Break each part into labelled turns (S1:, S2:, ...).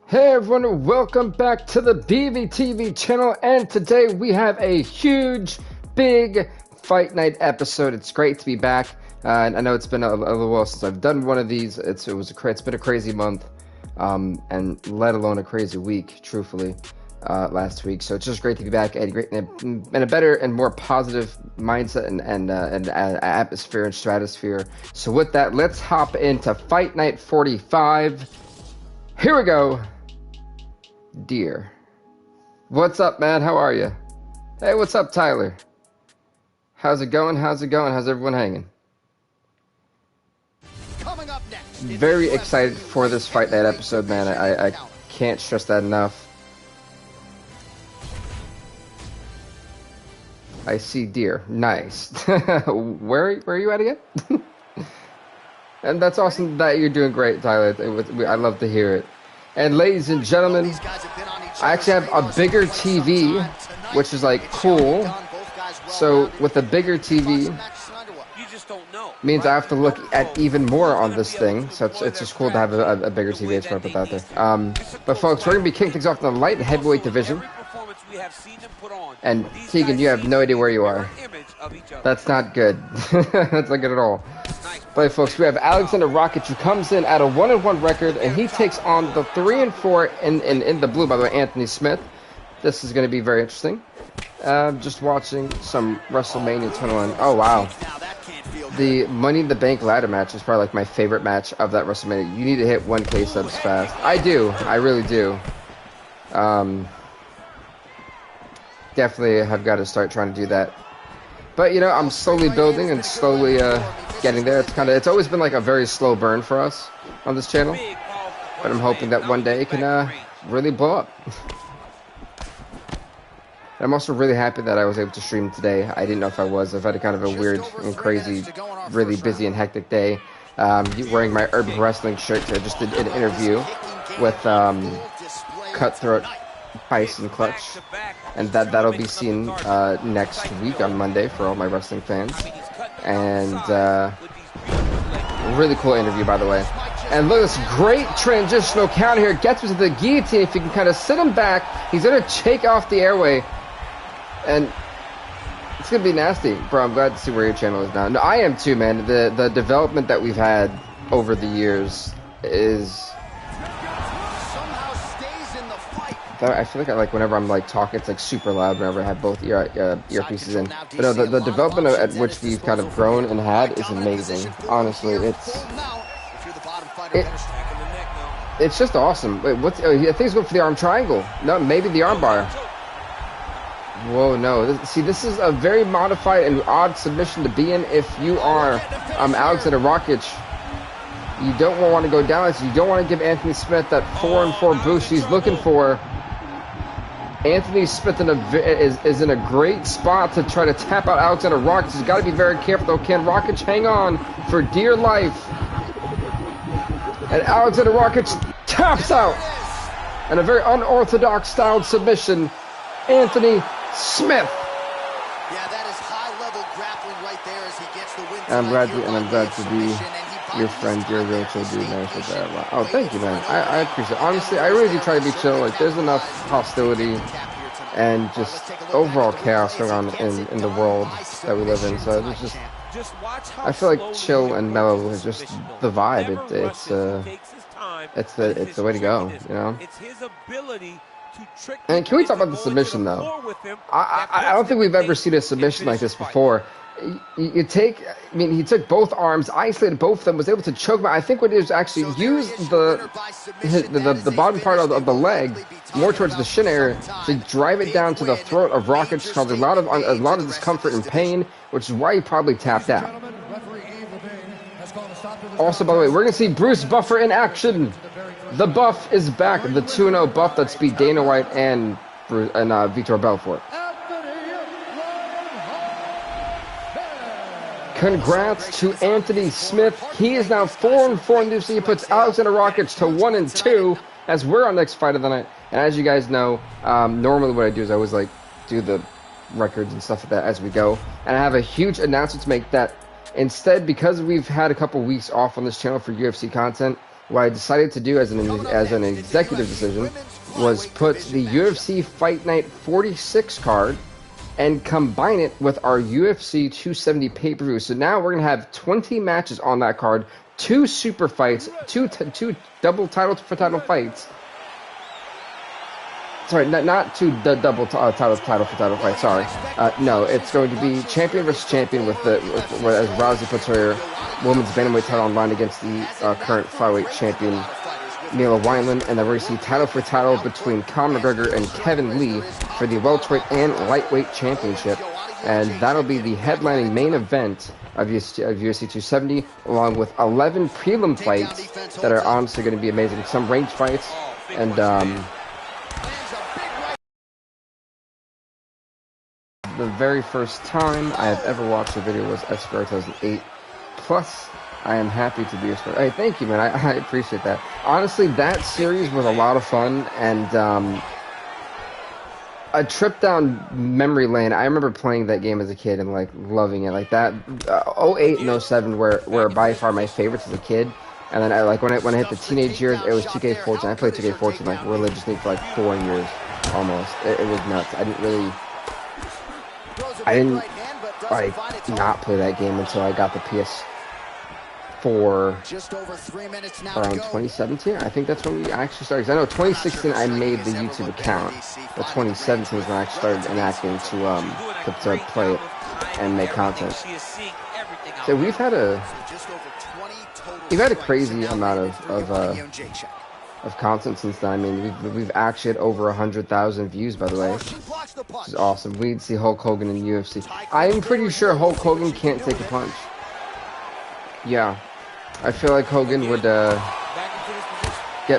S1: Hey everyone, welcome back to the BVTV channel, and today we have a huge, big fight night episode. It's great to be back. I know it's been a little while since I've done one of these. It's been a crazy month, and let alone a crazy week, truthfully, last week. So it's just great to be back and a better and more positive mindset and atmosphere and stratosphere. So with that, let's hop into Fight Night 45. Here we go. Deer. What's up, man? How are you? Hey, what's up, Tyler? How's it going? How's everyone hanging?
S2: Coming up next,
S1: very excited for this Fight Night episode, man. I can't stress that enough. I see deer. Nice. Where are you at again? And that's awesome that you're doing great, Tyler. I love to hear it. And ladies and gentlemen, I actually have a bigger TV, which is like cool. So with a bigger TV, means I have to look at even more on this thing. So it's just cool to have a bigger TV. I just want to put that out there. But folks, we're gonna be kicking things off in the light heavyweight division. And Tegan, you have no idea where you are. That's not good. That's not good at all. But folks, we have Alexander Rakic, who comes in at a 1-1 record, and he takes on the 3-4 in the blue, by the way, Anthony Smith. This is going to be very interesting. Just watching some WrestleMania 21. Oh, wow. The Money in the Bank ladder match is probably like my favorite match of that WrestleMania. You need to hit 1K subs fast. I do. I really do. Definitely have got to start trying to do that. But, you know, I'm slowly building and slowly getting there. It's always been like a very slow burn for us on this channel. But I'm hoping that one day it can really blow up. I'm also really happy that I was able to stream today. I didn't know if I was. I've had a kind of a weird and crazy, really busy and hectic day. Wearing my Urban Wrestling shirt. I just did an interview with Cutthroat Bison Clutch. And that'll be seen next week on Monday for all my wrestling fans. And really cool interview, by the way. And look at this great transitional counter here. Gets me to the guillotine. If you can kind of sit him back, he's going to shake off the airway. And it's going to be nasty. Bro, I'm glad to see where your channel is now. No, I am too, man. The development that we've had over the years is... I feel like whenever I'm like talking, it's like super loud whenever I have both earpieces in. But no, the development at which we've kind of grown and had is amazing. Honestly, it's just awesome. Wait, I think it's going for the arm triangle. No, maybe the arm bar. Whoa, no. See, this is a very modified and odd submission to be in if you are Alexander Rakic. You don't want to go down. So you don't want to give Anthony Smith that 4-4 boost he's looking for. Anthony Smith is in a great spot to try to tap out Alexander Rakic. He's got to be very careful, though. Can Rakic hang on for dear life? And Alexander Rakic taps out. And a very unorthodox styled submission. Anthony Smith.
S2: Yeah, that is high-level grappling right there as he gets the win.
S1: I'm glad to be your friend. You're a real chill dude. Never said that a lot. Oh, thank you, man. I appreciate it. Honestly, I really do try to be chill. Like, there's enough hostility and just overall chaos going on in the world that we live in. So it's just, I feel like chill and mellow is just the vibe. It's the way to go, you know. And can we talk about the submission, though? I don't think we've ever seen a submission like this before. He took both arms, isolated both of them, was able to choke him. I think what it is actually use the bottom part of the leg more towards the shin area to drive it down to the throat of Rakic, caused a lot of discomfort and pain, which is why he probably tapped out. Also, by the way, we're gonna see Bruce Buffer in action. The Buff is back, the 2-0 Buff that beat Dana White and Vitor Belfort. Congrats to Anthony Smith. He is now 4-4 in the UFC. He puts Alexander Rakic to 1-2 as we're on next fight of the night. And as you guys know, normally what I do is I always like do the records and stuff like that as we go. And I have a huge announcement to make that instead, because we've had a couple weeks off on this channel for UFC content, what I decided to do as an executive decision was put the UFC Fight Night 46 card and combine it with our UFC 270 pay-per-view. So now we're going to have 20 matches on that card, 2 super fights, two double title for title fights. Sorry, not 2 double title for title fights, sorry. No, it's going to be champion versus champion with as Rousey puts her women's bantamweight title on line against the current flyweight champion, Mila Wineland, and then we're going to see title for title between Conor McGregor and Kevin Lee for the welterweight and lightweight championship, and that'll be the headlining main event of UFC 270, along with 11 prelim fights that are honestly going to be amazing. Some ranked fights, and the very first time I have ever watched a video was SPR 2008. Plus, I am happy to be a sport. Hey, thank you, man. I appreciate that. Honestly, that series was a lot of fun, and a trip down memory lane. I remember playing that game as a kid and like loving it. Like that 08 and 07 were by far my favorites as a kid. And then when I hit the teenage years, it was 2K14. I played 2K14 like religiously for like 4 years almost. It was nuts. I didn't like not play that game until I got the PS4
S2: just over 3 minutes now
S1: around 2017. I think that's when we actually started. 'Cause I know 2016 I made the YouTube account, but 2017 is when I actually started enacting to play it and make content. So we've had a crazy amount of content since then. I mean, we've actually had over 100,000 views, by the way, which is awesome. We'd see Hulk Hogan in UFC. I'm pretty sure Hulk Hogan can't take a punch. Yeah, I feel like Hogan would get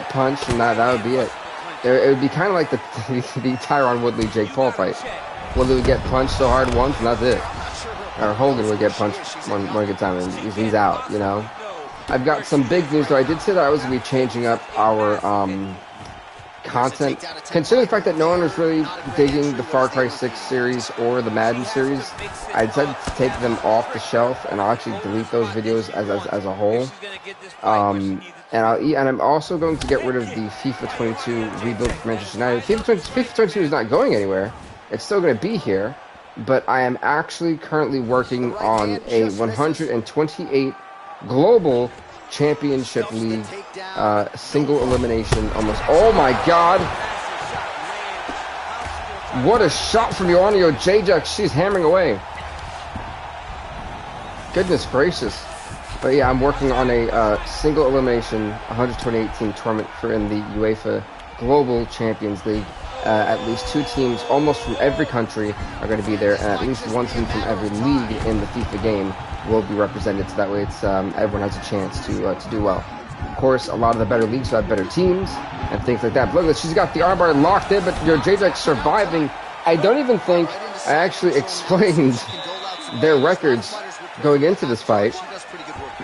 S1: punched, and that would be it. It would be kind of like the Tyron Woodley Jake Paul fight. Woodley would get punched so hard once, and that's it. Or Hogan would get punched one good time, and he's out. You know. I've got some big news, though. I did say that I was going to be changing up our content. Considering the fact that no one was really digging the Far Cry 6 series or the Madden series, I decided to take them off the shelf, and I'll actually delete those videos as a whole. And I'm also going to get rid of the FIFA 22 rebuild for Manchester United. FIFA 22 is not going anywhere. It's still going to be here, but I am actually currently working on a 128 Global Championship League single elimination almost. Oh my god, what a shot from Ioanio Jacek. She's hammering away. Goodness gracious. But yeah, I'm working on a single elimination 128 team tournament in the UEFA Global Champions League. At least 2 teams almost from every country are going to be there, and at least 1 team from every league in the FIFA game will be represented, so that way it's everyone has a chance to do well. Of course, a lot of the better leagues have better teams and things like that. But look at this, she's got the armbar locked in, but Jacek surviving. I don't even think I actually explained their records going into this fight.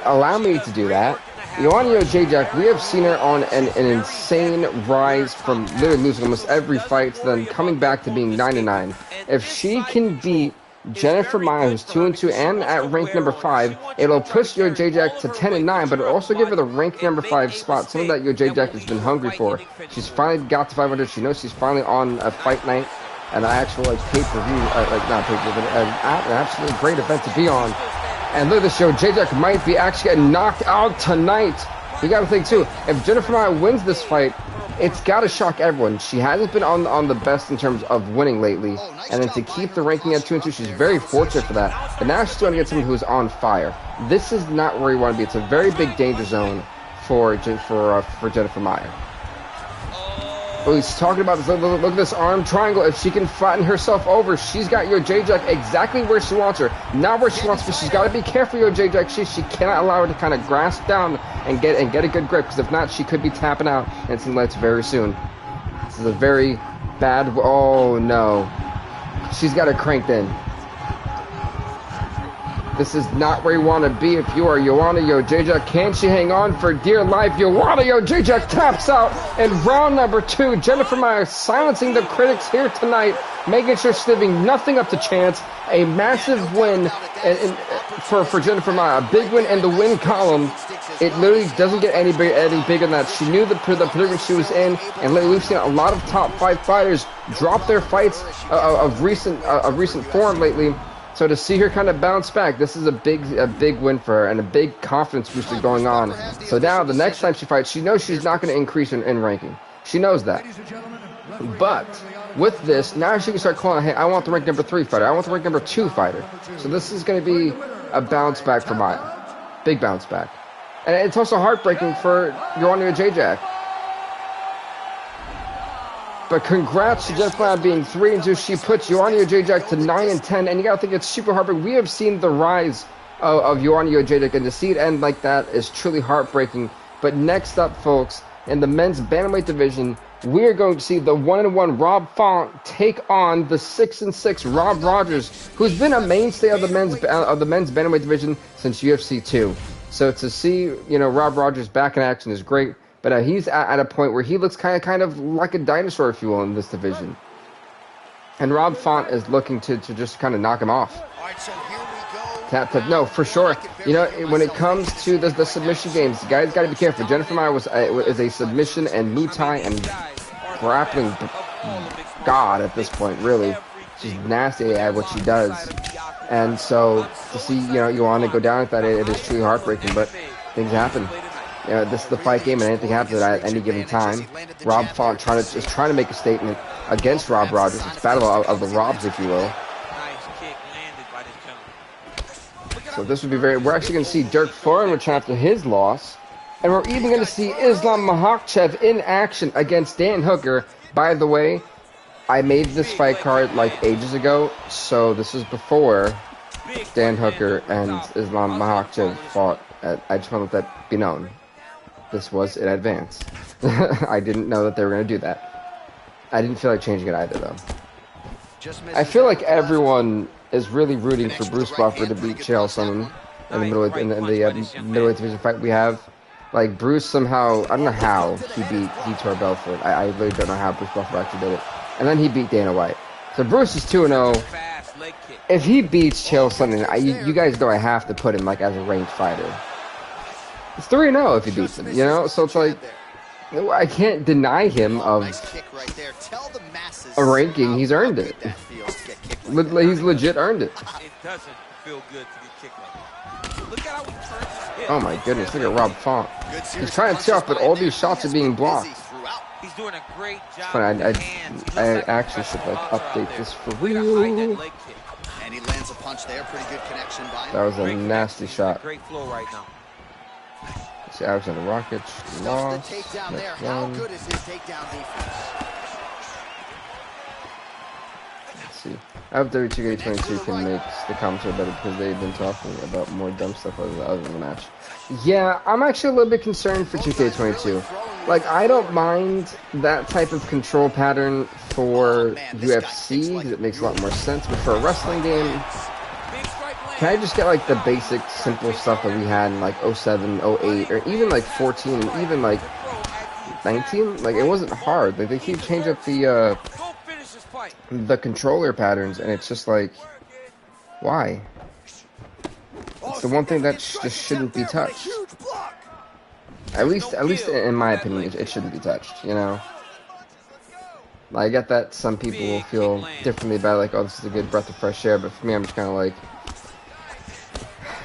S1: Allow me to do that. Ioanio Jacek, we have seen her on an insane rise from literally losing almost every fight to then coming back to being 9-9. If she can beat Jennifer Maia, who's 2-2 and at rank number 5, it'll push Ioanio Jacek to 10-9, but it'll also give her the rank number 5 spot, something that Ioanio Jacek has been hungry for. She's finally got to 500. She knows she's finally on a fight night and an actual pay-per-view, not pay-per-view, but an absolutely great event to be on. And look at this show, Jacek might be actually getting knocked out tonight. You got to think too, if Jennifer Maia wins this fight, it's got to shock everyone. She hasn't been on the best in terms of winning lately, and then to keep the ranking at 2-2, she's very fortunate for that. But now she's going to get someone who's on fire. This is not where you want to be. It's a very big danger zone for Jennifer Maia. Oh, he's talking about this. Look at this arm triangle. If she can flatten herself over, she's got Ioanio Jacek exactly where she wants her. Not where she wants, but she's got to be careful, Ioanio Jacek. She cannot allow her to kind of grasp down and get a good grip, because if not, she could be tapping out and seeing lights very soon. This is a very bad. Oh no, she's got her cranked in. This is not where you want to be if you are Ioanio Jacek. Can she hang on for dear life? Ioanio Jacek taps out in round number 2. Jennifer Maia silencing the critics here tonight, making sure she's leaving nothing up to chance. A massive win, and for Jennifer Maia, a big win in the win column. It literally doesn't get any bigger than that. She knew the predicament she was in, and lately we've seen a lot of top 5 fighters drop their fights of recent form lately. So to see her kind of bounce back, this is a big win for her and a big confidence booster going on. So now the next time she fights, she knows she's not going to increase in ranking. She knows that. But with this, now she can start calling, hey, I want the rank number 3 fighter. I want the rank number 2 fighter. So this is going to be a bounce back for Maia. Big bounce back. And it's also heartbreaking for Joanna Jędrzejczyk. But congrats to Jennifer Maia being 3-2. She puts Joanna Jędrzejczyk to 9-10. And you gotta think it's super heartbreaking. We have seen the rise of Joanna Jędrzejczyk, and to see it end like that is truly heartbreaking. But next up, folks, in the men's bantamweight division, we are going to see the 1-1 Rob Font take on the 6-6 Rob Rogers, who's been a mainstay of the men's bantamweight division since UFC 2. So to see, Rob Rogers back in action is great, but he's at a point where he looks kind of like a dinosaur, if you will, in this division. And Rob Font is looking to just kind of knock him off.
S2: All right, so here we go.
S1: Tap. No, for sure. When it comes to the submission games, guys got to be careful. Jennifer Maia is a submission and Muay Thai and grappling god at this point, really. She's nasty at what she does. And so to see, Joanna go down at that, it is truly heartbreaking, but things happen. This is the fight game, and anything happens at any given time. Rob Font is trying to make a statement against Rob Rogers. It's battle of the Robs, if you will. So this would be we're actually going to see Dirk Foreign return after his loss. And we're even going to see Islam Makhachev in action against Dan Hooker. By the way, I made this fight card like ages ago, so this is before Dan Hooker and Islam Makhachev fought. I just want to let that be known. This was in advance. I didn't know that they were going to do that. I didn't feel like changing it either, though. I feel like everyone is really rooting for Bruce Buffer to beat Chael Sonnen in the middleweight division fight we have. Like, Bruce somehow, I don't know how he beat Vitor Belfort. I really don't know how Bruce Buffer actually did it. And then he beat Dana White. So Bruce is 2-0. If he beats Chael Sonnen, you guys know I have to put him, like, as a ranked fighter. It's 3-0 if he beats him, So it's like, I can't deny him of a ranking. He's earned it. He's legit earned it. Oh my goodness, look at Rob Font. He's trying to tee off, but all these shots are being blocked.
S2: He's doing a great job.
S1: But I actually should update this for real.
S2: And he lands a punch there, pretty good connection by him.
S1: That was a nasty shot.
S2: Great flow right now.
S1: See, Alexander Rockets lost.
S2: Next How good is his takedown defense?
S1: Let's see. I hope WTK22 can make the commentary better because they've been talking about more dumb stuff other than the match. Yeah, I'm actually a little bit concerned for 2K22. Like, I don't mind that type of control pattern for UFC because it makes a lot more sense, but for a wrestling game, can I just get like the basic simple stuff that we had in like 07, 08, or even like 14, and even like 19? Like, it wasn't hard. Like, they keep changing up the controller patterns, and it's just like, why? It's the one thing that just shouldn't be touched. At least in my opinion, it shouldn't be touched, Like, I get that some people will feel differently about it, like, oh, this is a good breath of fresh air, but for me, I'm just kind of like,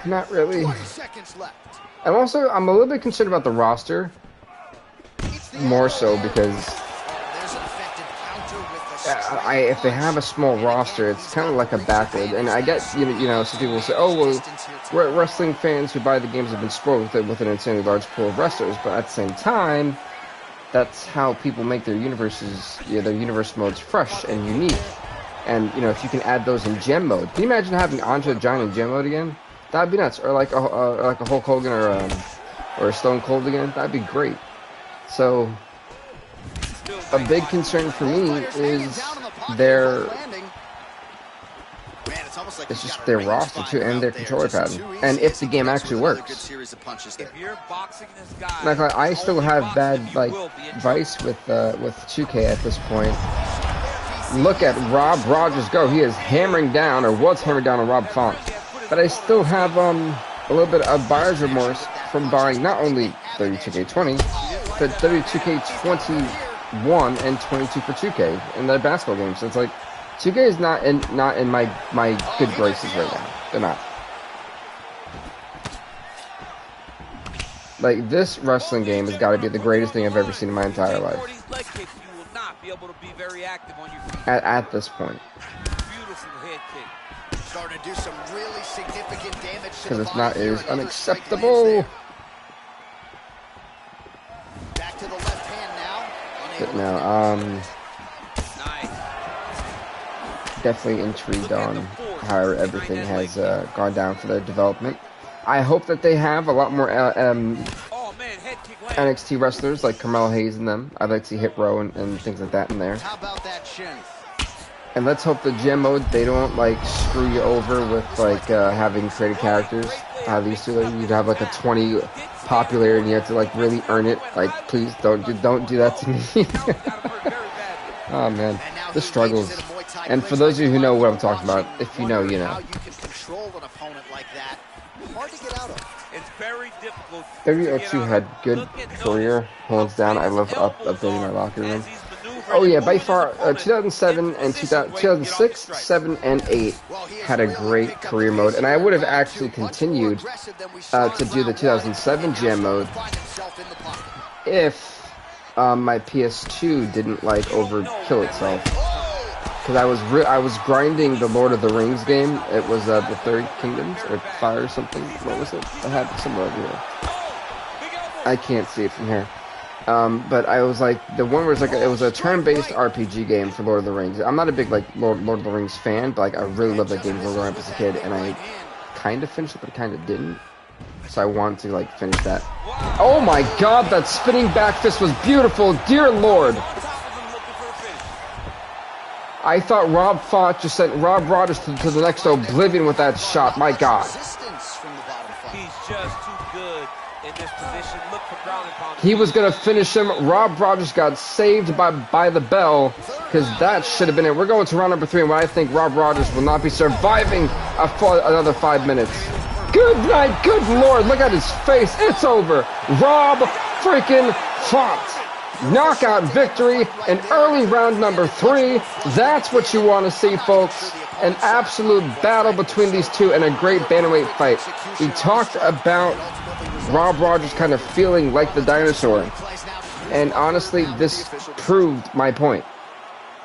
S1: not really. I'm a little bit concerned about the roster, more so because if they have a small roster, it's kind of like a backward. And I get, some people will say, oh, well, wrestling fans who buy the games have been spoiled with an insanely large pool of wrestlers. But at the same time, that's how people make their universes, their universe modes fresh and unique. And, if you can add those in gem mode. Can you imagine having Andre the Giant in gem mode again? That'd be nuts. Or like a Hulk Hogan or a Stone Cold again. That'd be great. So, a big concern for me is it's just their roster too, and their controller pattern, and if the game actually works. Like, I still have bad vice with 2K at this point. Look at Rob Rogers go. He is hammering down, or was hammering down on Rob Font. but I still have a little bit of buyer's remorse from buying not only WTK20, but W2K21 and 22 for 2K in the basketball games. So it's like 2K is not in my good graces right now. They're not. Like, this wrestling game has got to be the greatest thing I've ever seen in my entire life. At this point. Because if not, it is unacceptable.
S2: Back to the left hand now.
S1: But no, definitely intrigued on how everything has gone down for their development. I hope that they have a lot more NXT wrestlers like Carmelo Hayes and them. I'd like to see Hit Row and things like that in there.
S2: How about that shin?
S1: And let's hope the gym mode, they don't like screw you over with like having creative characters. How these two, like, you'd have like a 20 popularity and you have to like really earn it. Like, please don't do that to me. Oh man, the struggles. And for those of you who know what I'm talking about, if you know, you know. WO2 had good career, hands down. I love updating my locker room. Oh yeah, by far, 2007 and 2006, 7, and 8 had a great career mode, and I would have actually continued to do the 2007 jam mode if my PS2 didn't like overkill itself. Because I was grinding the Lord of the Rings game. It was the Third Kingdoms or Fire or something. What was it? I had it somewhere over here. I can't see it from here. But I was like, the one where it was a turn-based RPG game for Lord of the Rings. I'm not a big like Lord of the Rings fan, but like I really loved that game growing up as a kid, and I kind of finished it, but I kind of didn't. So I wanted to like finish that. Oh my God, that spinning back fist was beautiful, dear Lord. I thought Rob Font just sent Rob Rogers to the next oblivion with that shot. My God.
S2: He's just too good in this position. Look for ground and pound.
S1: He was going to finish him. Rob Rogers got saved by the bell because that should have been it. We're going to round number 3, and I think Rob Rogers will not be surviving another 5 minutes. Good night. Good Lord. Look at his face. It's over. Rob freaking Font. Knockout victory in early round number 3. That's what you want to see, folks. An absolute battle between these two and a great bantamweight fight. We talked about Rob Rogers kind of feeling like the dinosaur. And honestly, this proved my point.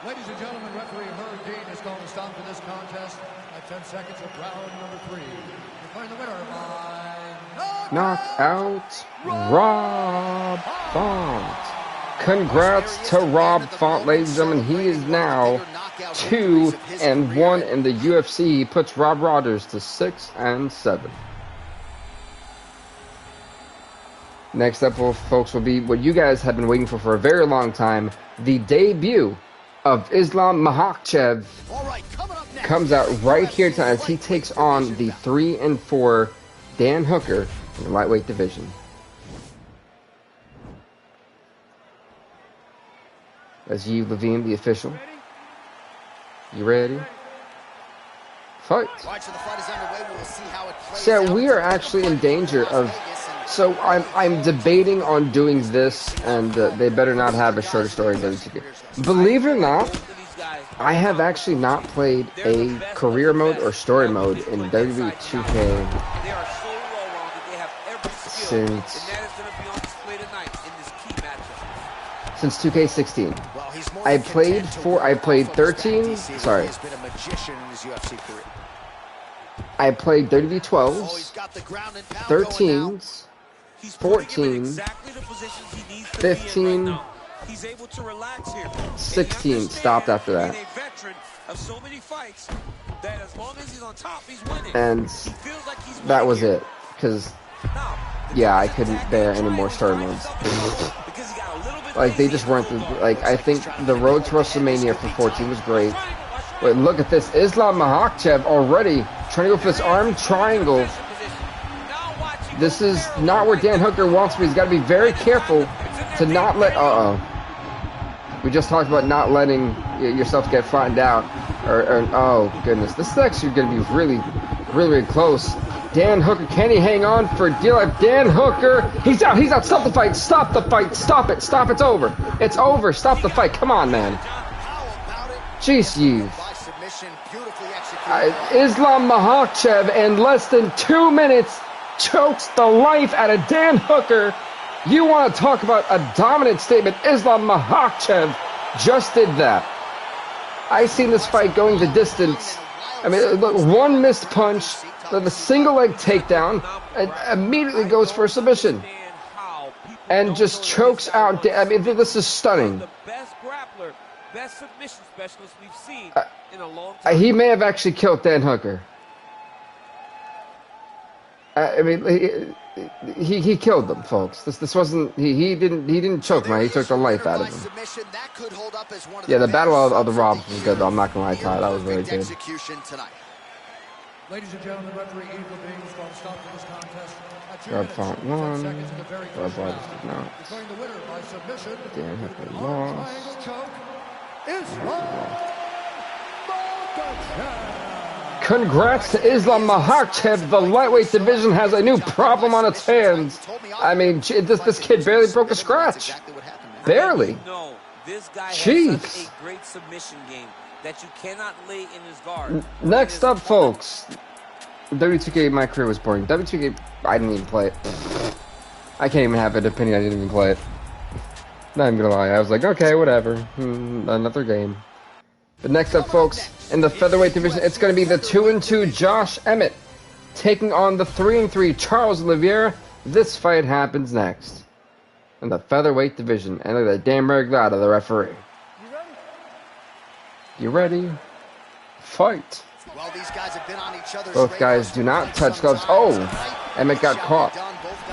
S3: Ladies and gentlemen, referee Herb Dean is going to stop to this contest at 10 seconds of round number 3. Declaring the winner by
S1: knockout, Rob Font. Congrats to Rob Font, ladies and gentlemen. He is now 2-1 in the UFC. He puts Rob Rogers to 6-7. Next up, folks, will be what you guys have been waiting for a very long time. The debut of Islam Makhachev comes out right here as he takes on the 3-4 Dan Hooker in the lightweight division. That's Yves Levine, the official. You ready? Fight. So we are actually in danger of. So I'm debating on doing this, and they better not have a shorter story than WTK. Believe it or not, I have actually not played a career mode or story mode in WWE 2K since 2K16. I played 13. Sorry. I played WWE 12s, 13s, 14s, 15, 16. Stopped after that. And that was it. Because, yeah, I couldn't bear any more story modes. Like, they just weren't like, I think the road to WrestleMania for 14 was great. But look at this. Islam Makhachev already trying to go for this arm triangle. This is not where Dan Hooker wants to be. He's got to be very careful to not let... We just talked about not letting yourself get flattened out. Oh, goodness. This is actually going to be really, really, really close. Dan Hooker, can he hang on for dear life? Dan Hooker, he's out, stop the fight, stop the fight, stop it, it's over. It's over, stop the fight, come on, man. Jeez, you. Islam Makhachev in less than 2 minutes chokes the life out of Dan Hooker. You want to talk about a dominant statement? Islam Makhachev just did that. I seen this fight going the distance. I mean, look, one missed punch, the single leg takedown, and immediately goes for a submission. And just chokes out. I mean, this is stunning.
S2: The best grappler, best submission specialist we've seen in a long time.
S1: He may have actually killed Dan Hooker. I mean, he killed them, folks. This wasn't he didn't choke man. He took the life out of him. Yeah, the battle of the Robs was good though. I'm not gonna lie, Ty. That was very good.
S3: Ladies and gentlemen, referee Eagle Beans going to stop this contest at
S1: Rob Font won. Rob Rogers did not.
S3: declaring the winner by submission.
S1: Dan Hooker lost.
S3: Triangle choke. Islam Makhachev.
S1: Congrats to Islam Makhachev. The lightweight division has a new problem on its hands. I mean, this kid barely broke a scratch. Barely.
S2: No, this guy
S1: Jeez.
S2: has such a great submission game that you cannot lay in his guard.
S1: Next up, folks. W2K, my career was boring. W2K, I didn't even play it. I can't even have an opinion. I didn't even play it. Not even gonna lie. I was like, okay, whatever. Another game. But next up, folks, in the featherweight division, it's going to be the 2-2 Josh Emmett taking on the 3-3 Charles Oliveira. This fight happens next in the featherweight division. And look at that Dan Maraglada, the referee. You ready? Fight.
S4: Well, these guys have been on each other's
S1: Both guys do not touch gloves. Oh, Emmett got caught.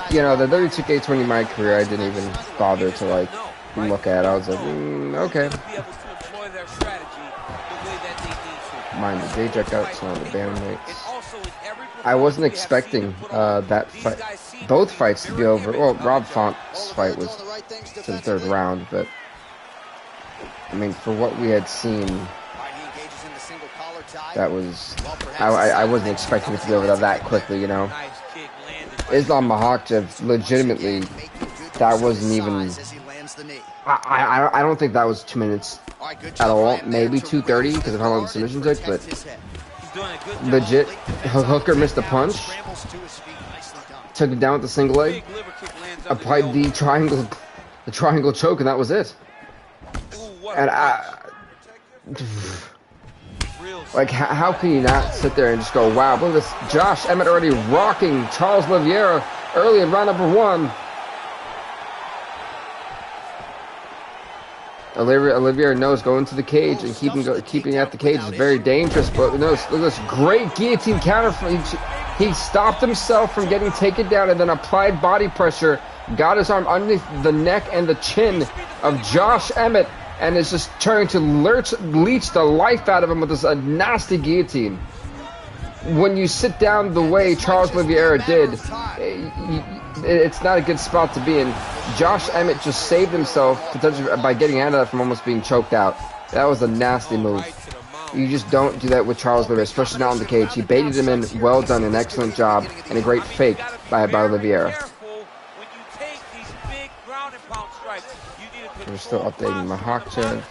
S1: You know, the W2K20 in my career, I didn't even bother to, like, look at. I was like, okay. Mind the day check out some of the bandmates. I wasn't expecting that fight, both fights to be over. Well, Rob Font's fight was to the third round, but I mean, for what we had seen, that was I wasn't expecting it to be over that quickly, you know. Islam Makhachev, legitimately, that wasn't even. I don't think that was 2 minutes at all. Maybe 2:30 because of how long the submission took, but legit, Hooker missed a punch, took it down with the single leg, applied the triangle choke, and that was it. And like, how can you not sit there and just go, wow, look at this, Josh Emmett already rocking Charles Oliveira early in round number 1. Oliveira knows going to the cage and keeping at the cage is very dangerous, but notice, look at this great guillotine counter. He stopped himself from getting taken down and then applied body pressure, got his arm underneath the neck and the chin of Josh Emmett, and is just trying to leech the life out of him with this nasty guillotine. When you sit down the way Charles Oliveira did, it's not a good spot to be in. Josh Emmett just saved himself by getting out of that from almost being choked out. That was a nasty move. You just don't do that with Charles Oliveira, especially not in the cage. He baited him in. Well done, an excellent job, and a great fake by Oliveira. We're still updating Makhachev.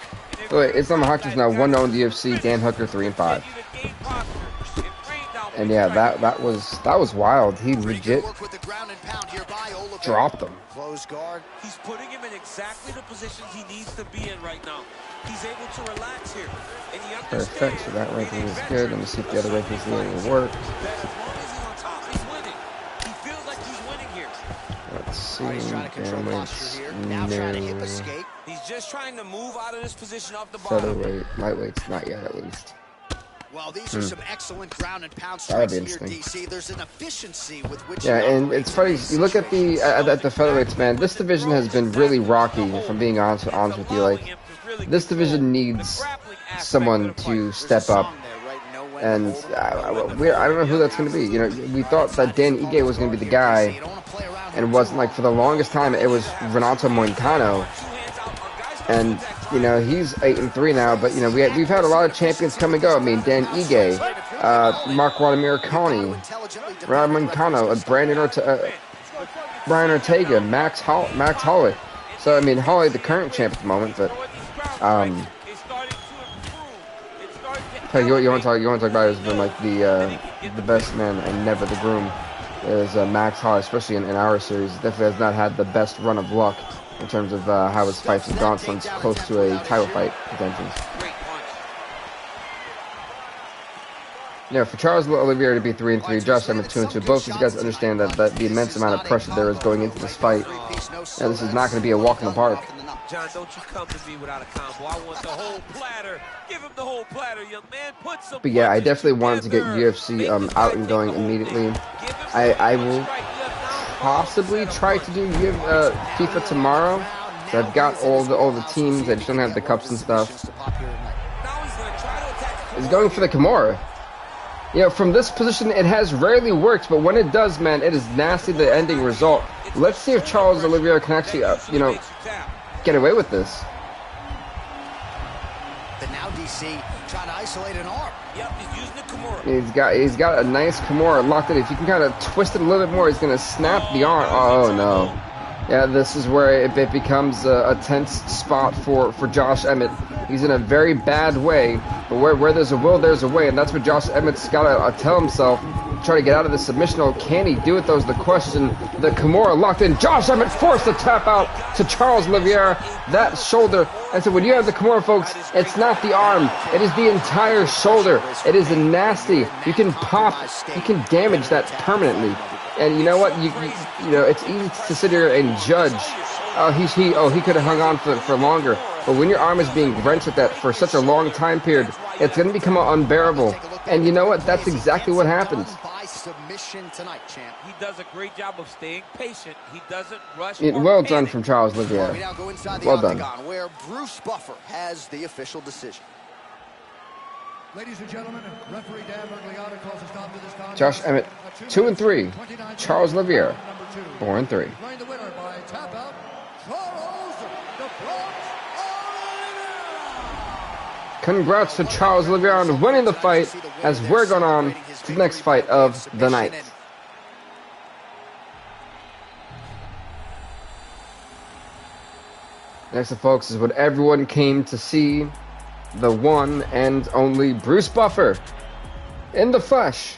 S1: Wait, Islam Makhachev's now 1-0 in the UFC. Dan Hooker 3-5. And yeah, that was wild. He legit dropped him.
S2: He's putting him in exactly the position he needs to be in right now. He's able to relax here. And he understands.
S1: Perfect. So that ranking is good. Let me see if the other rankings will work. Let's see.
S2: He's just trying to move out of this position off the
S1: bottom. Featherweight, lightweight's not yet at least.
S4: Well, these are some excellent ground and pound strikes here, DC. There's an efficiency with which.
S1: Yeah, and it's funny. You look at the featherweights, man. This division has been really rocky. If I'm being honest with you, like, this division needs someone to step up. And I don't know who that's going to be. You know, we thought that Dan Ige was going to be the guy, and it wasn't. Like, for the longest time, it was Renato Moicano. And you know, he's 8-3 now, but you know, we've had a lot of champions come and go. I mean, Dan Ige, Mark Vladimir Coney, Ramon Cano, Brian Ortega, Max Holloway. So I mean, Holloway the current champ at the moment, but you want to talk about it has been like the best man and never the groom is Max Holloway, especially in our series. Definitely has not had the best run of luck in terms of how his fights have gone since close to a title fight contention. You know, for Charles Oliveira to be 3-3, Josh Emmett 2-2, both these guys understand that the immense amount of pressure there is going into this fight. And this is not going to be a walk in the park.
S2: John, don't you come to me without a combo. I want the whole platter. Give him the whole platter, young man. Put some. But
S1: yeah, I definitely wanted to get UFC out and going immediately. I will possibly try to do FIFA tomorrow. So I've got all the teams. I just don't have the cups and stuff. He's going for the Kimura. You know, from this position, it has rarely worked, but when it does, man, it is nasty, the ending result. Let's see if Charles Oliveira can actually, you know, get away with this.
S4: But now DC trying to isolate an arm.
S2: Yep, he's using the Kimura.
S1: He's got a nice Kimura locked in. If you can kind of twist it a little bit more, he's going to snap the arm. Oh, no. Yeah, this is where it becomes a tense spot for Josh Emmett. He's in a very bad way, but where there's a will, there's a way, and that's what Josh Emmett's got to tell himself. Try to get out of the submission. Oh, can he do it? That was the question. The Kimura locked in. Josh Emmett forced to tap out to Charles Oliveira. That shoulder. And so when you have the Kimura, folks, it's not the arm. It is the entire shoulder. It is nasty. You can pop. You can damage that permanently. And you know what? You know, it's easy to sit here and judge. He could have hung on for longer. But when your arm is being wrenched with that for such a long time period, it's going to become unbearable. And you know what? That's exactly what happens.
S2: He does a great job of staying patient. He doesn't rush.
S1: Well done from Charles Oliveira. Well done.
S4: Where Bruce Buffer has the official decision.
S3: Ladies and gentlemen, referee Dan Bergliano calls a stop to this contest.
S1: Josh Emmett, 2-3. Charles Oliveira, 4-3.
S3: The winner by tap out, Charles the Bronx Oliveira.
S1: Congrats to Charles Oliveira on winning the fight as we're going on to the next fight of the night. Next up, folks, is what everyone came to see. The one and only Bruce Buffer in the flesh.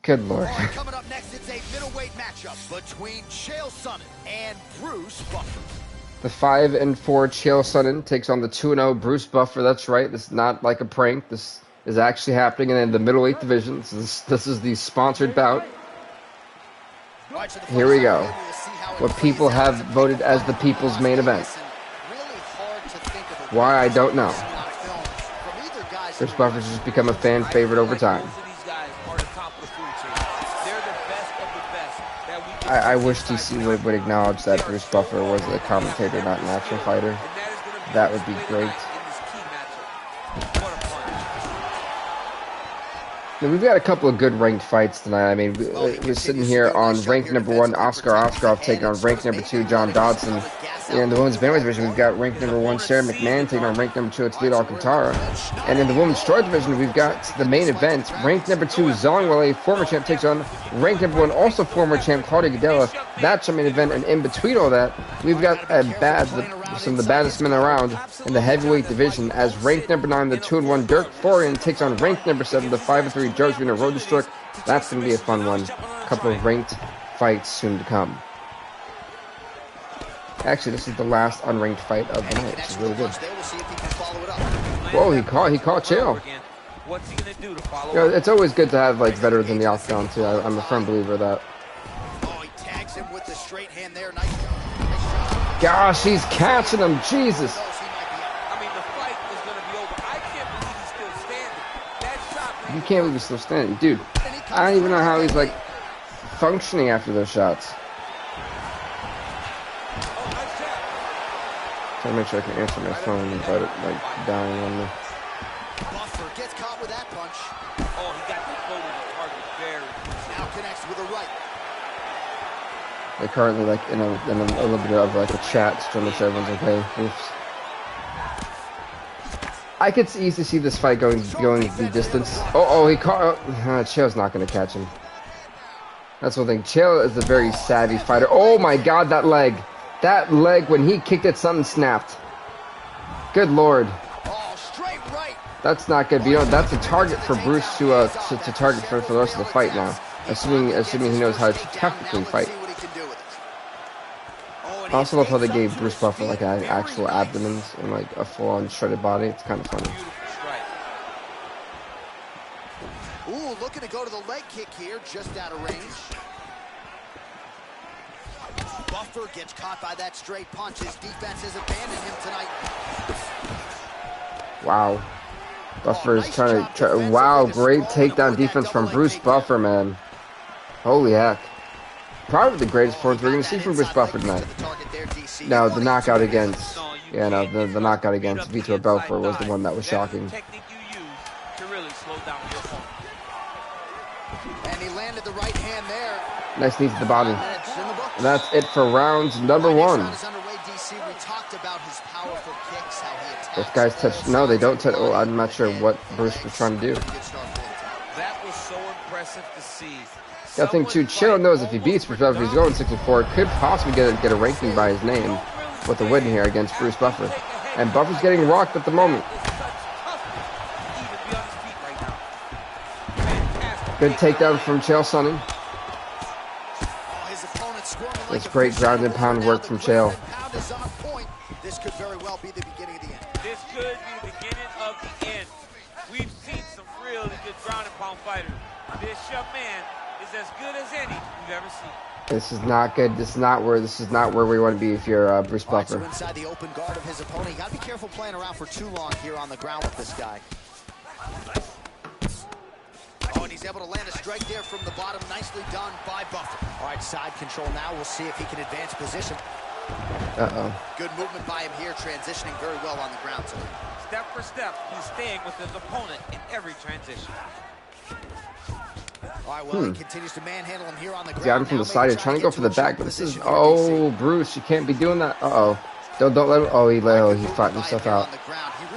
S1: Good Lord.
S4: Coming up next, it's a middleweight matchup between Chael Sonnen and Bruce Buffer.
S1: The 5-4 Chael Sonnen takes on the 2-0 Bruce Buffer. That's right. This is not like a prank. This is actually happening in the middleweight division. This is the sponsored bout. Here we go. What people have voted as the people's main event. Why, I don't know. Bruce Buffer's just become a fan favorite over time. I wish DC would acknowledge that Bruce Buffer was a commentator, not an actual fighter. That would be great. Now, we've got a couple of good ranked fights tonight. I mean, we're sitting here on ranked number 1, Oscar Oskarov taking on ranked number 2, John Dodson. And in the women's bantamweight division, we've got ranked number 1, Sarah McMahon taking on ranked number 2, Toledo Alcantara. And in the women's strawweight division, we've got the main event, ranked number 2, Zhang Weili, former champ, takes on ranked number 1, also former champ, Weili Vs Gadelha. That's our main event, and in between all that, we've got some of the baddest men around in the heavyweight division, as ranked number 9, the 2-1 Dirk Florian takes on ranked number 7, the 5-3 Joe Jr. Rodenstruck. That's going to be a fun one. A couple of ranked fights soon to come. Actually, this is the last unranked fight of the night, which is really good. Whoa, he caught Chael. You know, it's always good to have like veterans in the octagon too. I'm a firm believer of that. Gosh, he's catching him, Jesus. You can't believe he's still standing, dude. I don't even know how he's like functioning after those shots. Trying to make sure I can answer my phone without it like dying on me.
S4: Buffer gets caught with that punch. Oh, he got the floating target very. Now connects with a right.
S1: They're currently like in a little bit of like a chat to make sure everyone's okay. Oops. I could easily see this fight going the distance. Oh, he caught. Chael's not gonna catch him. That's one thing. Chael is a very savvy fighter. Oh my God, that leg! That leg when he kicked it, something snapped. Good Lord. That's not good. But, you know, that's a target for Bruce to target for the rest of the fight now. Assuming he knows how to technically fight. I also love how they gave Bruce Buffer like an actual abdomen and like a full-on shredded body. It's kind of funny.
S4: Ooh, looking to go to the leg kick here, just out of range. Buffer gets caught by that straight punch. His defense has abandoned him tonight.
S1: Wow. Buffer is trying to wow, great takedown defense from Bruce Buffer, man. Holy heck. Probably the greatest performance we're going to see from Bruce Buffer tonight. No, the knockout against... Yeah, no, the knockout against Vitor Belfort was the one that was shocking.
S4: And he landed the right hand there.
S1: Nice knee to the body. And that's it for round number 1. Both guys touch. No, they don't touch. Oh, I'm not sure what Bruce was trying to do.
S2: That was so impressive to see.
S1: The thing too, Chael knows if he beats Bruce Buffer, he's going 64. Could possibly get a ranking by his name with a win here against Bruce Buffer. And Buffer's getting rocked at the moment. Good takedown from Chael Sonnen. That's great ground and pound work from Chael.
S4: This could very well be the beginning of the end.
S2: This could be the beginning of the end. We've seen some really good ground and pound fighters. This young man is as good as any we've ever seen.
S1: This is not good. This is not where we want to be if you're Bruce Buffer.
S4: So inside the open guard of his opponent, you got to be careful playing around for too long here on the ground with this guy. Oh, and he's able to land a strike there from the bottom. Nicely done by Buffer. All right, side control now. We'll see if he can advance position.
S1: Uh-oh.
S4: Good movement by him here, transitioning very well on the ground tonight.
S2: Step for step, he's staying with his opponent in every transition.
S4: All right, well, he continues to manhandle him here on the ground.
S1: Got him from the side and trying to go for the back, but this is... Oh, Bruce, you can't be doing that. Uh-oh. Don't let him... Oh, he fought himself out.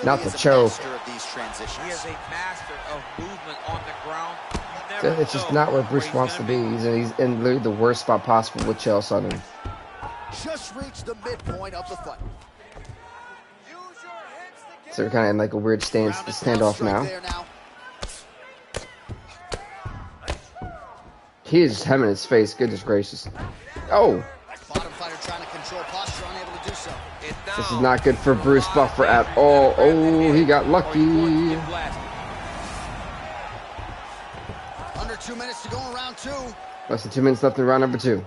S1: Not the choke.
S2: He is a master of movement on the ground.
S1: It's just not where Bruce wants to be. He's in literally the worst spot possible with Chael Sonnen.
S4: Just reached the midpoint of the fight.
S1: So we're kind of in like a weird stance to stand off now. He is hemming his face. Goodness gracious. Oh.
S4: Bottom fighter trying to control posture, unable to do so.
S1: This is not good for Bruce Buffer at all. Oh, he got lucky.
S4: Under 2 minutes to go in round 2.
S1: Less than 2 minutes left in round number 2.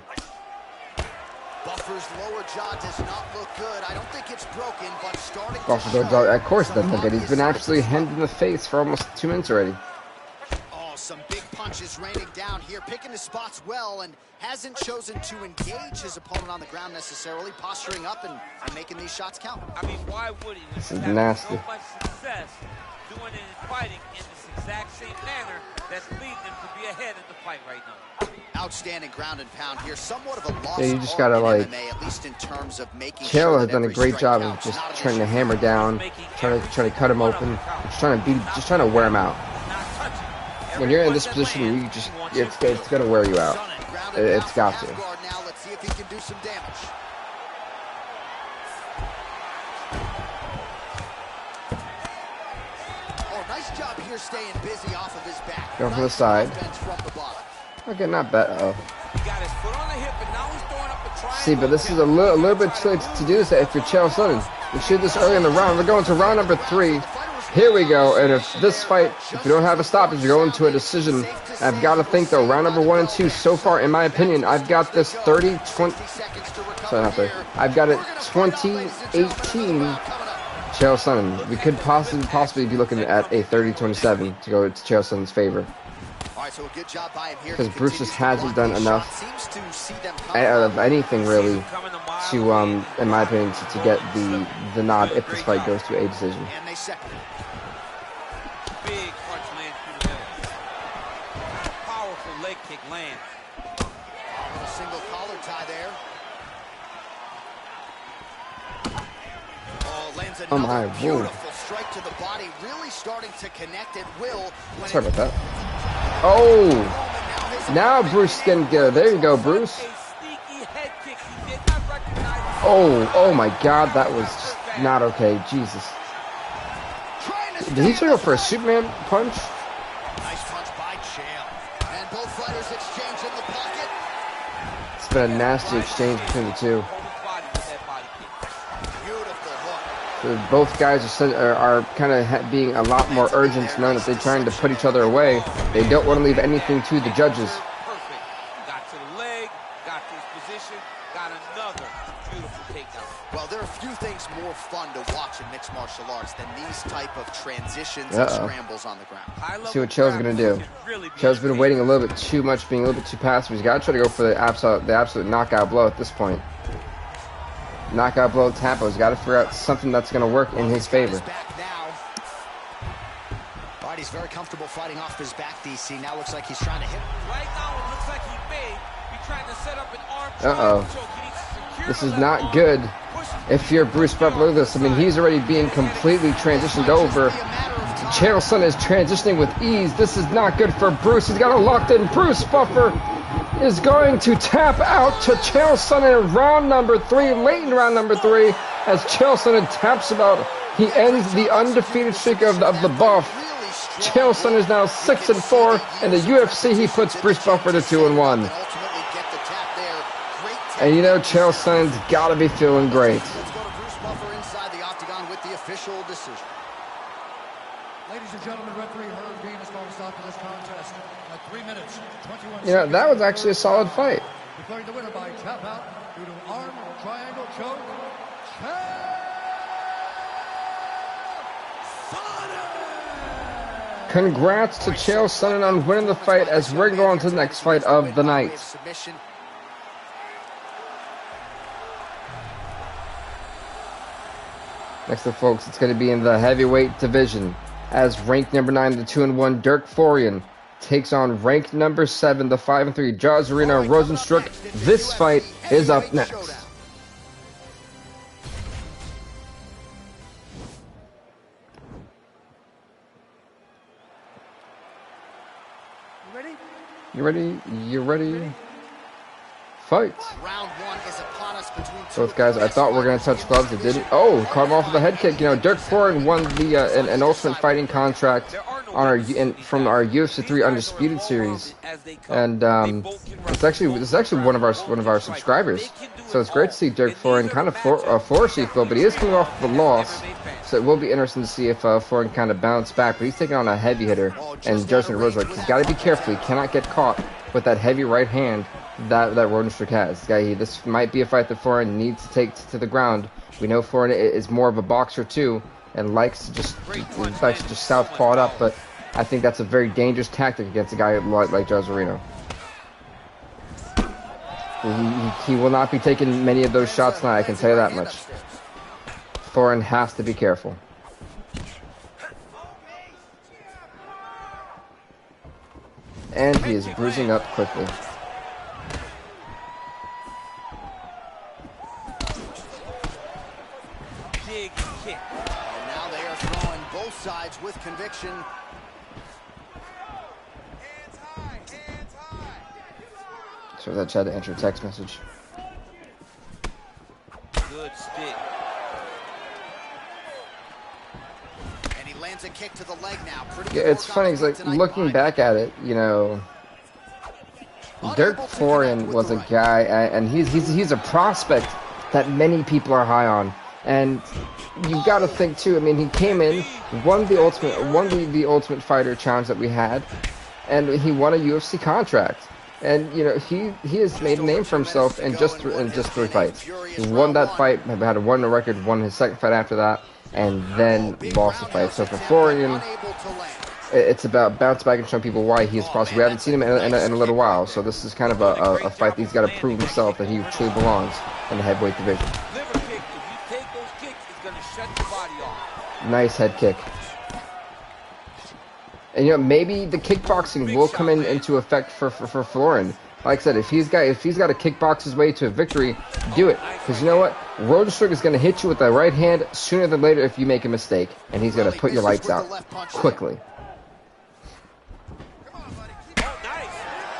S4: Buffer's lower jaw does not look good. I don't think it's broken, but starting
S1: Buffer, of course it doesn't look good. He's been absolutely hemmed in the face for almost 2 minutes already.
S4: Oh, some big punches raining down here, picking his spots well, and hasn't chosen to engage his opponent on the ground necessarily, posturing up and making these shots count.
S2: I mean, why would he?
S1: This is nasty.
S2: So much success doing it in fighting in this exact same manner that's leading him to be ahead in the fight right now.
S4: Outstanding ground and pound here, somewhat of a loss.
S1: Yeah, you just gotta like.
S4: MMA, at least in terms of making
S1: Chael has done a great job of just trying to hammer down, trying to cut him open, just trying to wear him out. When you're in this position, it's gonna wear you out. It's got to.
S4: Now let's see if he can do some damage. Oh, nice job here staying busy off of his back.
S1: Going from the side. Okay, not bad. Uh-oh. See, but this is a little bit too late to do this if you're Chael Sonnen. We should do this early in the round. We're going to round number 3. Here we go. And if this fight, if you don't have a stoppage, you're going to a decision. I've got to think, though, round number 1 and 2, so far, in my opinion, I've got this 30-20. Sorry, not 30. I've got it 20-18 Chael Sonnen. We could possibly be looking at a 30-27 to go to Chael Sonnen's favor. Because Bruce just hasn't done enough of anything really to, in my opinion, to get the nod if this fight goes to a decision.
S2: Big punch lands through the middle. Powerful leg kick lands.
S4: A single collar tie there. Oh, lands another beautiful strike to the body, really starting to connect at will.
S1: Sorry about that. Oh, now Bruce is getting good. There you go, Bruce. Oh my God, that was just not okay. Jesus. Did he try to go for a Superman punch?
S4: Nice punch by Chael. And both fighters exchange in the pocket.
S1: It's been a nasty exchange between the two.
S4: Beautiful hook.
S1: So both guys are kind of being a lot more urgent, knowing that they're trying to put each other away. They don't want to leave anything to the judges.
S2: Perfect. Got to the leg, got to his position, got another beautiful takedown.
S4: Well, there are a few things more fun to watch in mixed martial arts than these type of transitions and scrambles on the ground.
S1: See what Chael's gonna do. Chael's been waiting a little bit too much, being a little bit too passive. He's got to try to go for the absolute knockout blow at this point. Knockout blow tempo. He's got to figure out something that's gonna work in his favor.
S4: All right, he's very comfortable fighting off his back, DC. Now looks like he's trying to hit.
S2: Right now, it looks like he may be trying to set up an arm triangle choke. He needs to secure
S1: This is not good. If you're Bruce Buffer, look at this. I mean, he's already being completely transitioned over. Chael's son is transitioning with ease. This is not good for Bruce. He's got it locked in. Bruce Buffer is going to tap out to Chael's son in round number 3, late in round number 3, as Chael's son taps him out. He ends the undefeated streak of the Buff. Chael's son is now 6-4. In the UFC, he puts Bruce Buffer to 2-1. And you know, Chael's son's got to be feeling great.
S4: Let's go to Bruce Buffer inside the octagon with the official decision.
S3: Ladies and gentlemen, referee Herb Dean is going to stop to this contest at 3 minutes, 21 seconds.
S1: You know, that was actually a solid fight.
S3: Declaring the winner by tap out due to arm triangle choke.
S1: Congrats to Chael Sonnen on winning the fight, as we're going to the next fight of the night. Next up, folks, it's going to be in the heavyweight division, as ranked number 9, the 2-1 Dirk Florian takes on ranked number 7, the 5-3 Jazarino Rosenstruck. This fight is up next. You ready? You ready? Fight.
S4: Round 1 is upon us between
S1: both guys, I thought we were going to touch gloves. It didn't. Oh, caught him off with a head kick. You know, Dirk Florian won the an Ultimate Fighting contract on our from our UFC 3 Undisputed series, and this is actually one of our subscribers. So it's great to see Dirk Florian kind of floor seat, but he is coming off the loss. So it will be interesting to see if Florian kind of bounced back. But he's taking on a heavy hitter, and Justin Rosenstruck. He's got to be careful. He cannot get caught with that heavy right hand that Rosenstruck has. This might be a fight that Florian needs to take to the ground. We know Florian is more of a boxer too, and likes to just southpaw it up. But I think that's a very dangerous tactic against a guy like Jazarino. He will not be taking many of those shots tonight, I can tell you that much. Florian has to be careful. And he is bruising up quickly.
S4: Big kick. And now they are throwing both sides with conviction.
S2: Hands high, hands high.
S1: So I tried to enter a text message.
S2: Good stick.
S4: And he lands a kick to the leg now.
S1: Yeah, it's funny, it's like looking back at it, you know, Dirk Florian was a guy, and he's a prospect that many people are high on. And you got to think too. I mean, he came in, won the Ultimate Fighter challenge that we had, and he won a UFC contract. And you know, he has made a name for himself in just 3 fights. He won that fight, had a 1-0 record, won his second fight after that, and then lost the fight. So for Florian, it's about bounce back and showing people why he is possible. We haven't seen him in a little while, so this is kind of a fight that he's got to prove himself that he truly belongs in the heavyweight division.
S2: Liver kick, if you take those kicks, it's going to shut your body off.
S1: Nice head kick. And you know, maybe the kickboxing will come into effect for Florian. Like I said, if he's got to kickbox his way to a victory, do it. Because you know what? Rosenstruck is going to hit you with the right hand sooner than later if you make a mistake, and he's going to put your lights out quickly.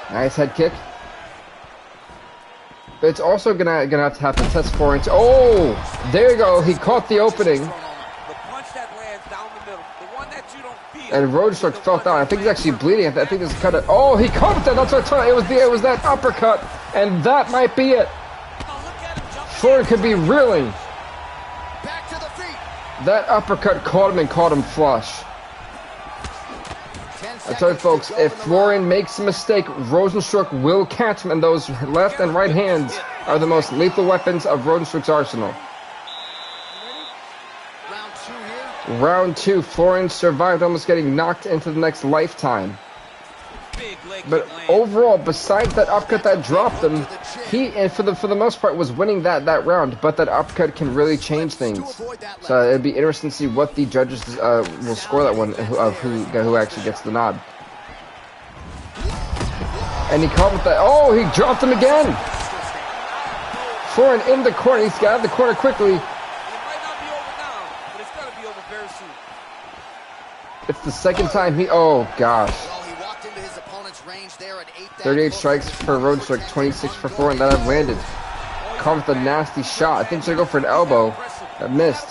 S1: Nice head kick. But it's also gonna have to test 4-inch. Oh, there you go. He caught the opening. And Rosenstruck felt out. I think he's actually bleeding. I think this cut it. Oh, he caught it there. That's what I thought. It was that uppercut, and that might be it. Foreign could be reeling.
S4: Back to the feet.
S1: That uppercut caught him and caught him flush. I tell you, folks, if Florian makes a mistake, Rosenstruck will catch him, and those left and right hands are the most lethal weapons of Rosenstruck's arsenal. Round 2, Florian survived, almost getting knocked into the next lifetime. But overall, besides that uppercut that dropped him, he, for the most part, was winning that round. But that uppercut can really change things. So it'd be interesting to see what the judges will score that one, of who actually gets the nod. And he caught with that. Oh, he dropped him again. Florian in the corner. He's got out of the corner quickly. It's the second time he. Oh gosh. 38 strikes for Rosenstruck, 26 for Florian that have landed. Caught with a nasty shot. I think should go for an elbow. That missed.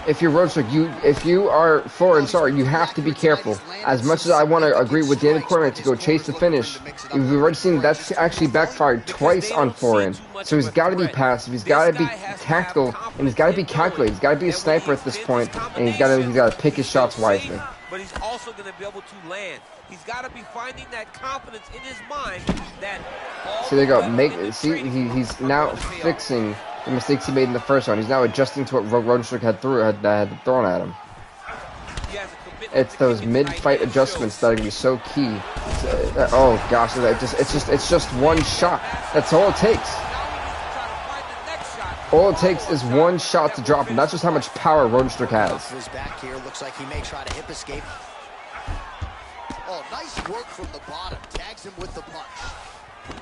S1: If you're Rosenstruck, if you are Florian, sorry, you have to be careful. As much as I want to agree with Danny Cormier to go chase the finish, we've already seen that's actually backfired twice on Florian. So he's got to be passive, he's got to be tactical, and he's got to be calculated. He's got to be a sniper at this point, and he's got to pick his shots wisely.
S2: But he's also going to be able to land. He's got to be finding that confidence in his mind that.
S1: So there you go. He's now fixing the mistakes he made in the first round. He's now adjusting to what Rosenstruck had thrown at him. It's those mid-fight adjustments that are gonna be so key. Oh gosh, it's just one shot. That's all it takes. All it takes is one shot to drop him. That's just how much power Rosenstruck has.
S4: His back here looks like he may try to hip escape. Oh, nice work from the bottom. Tags him with the punch.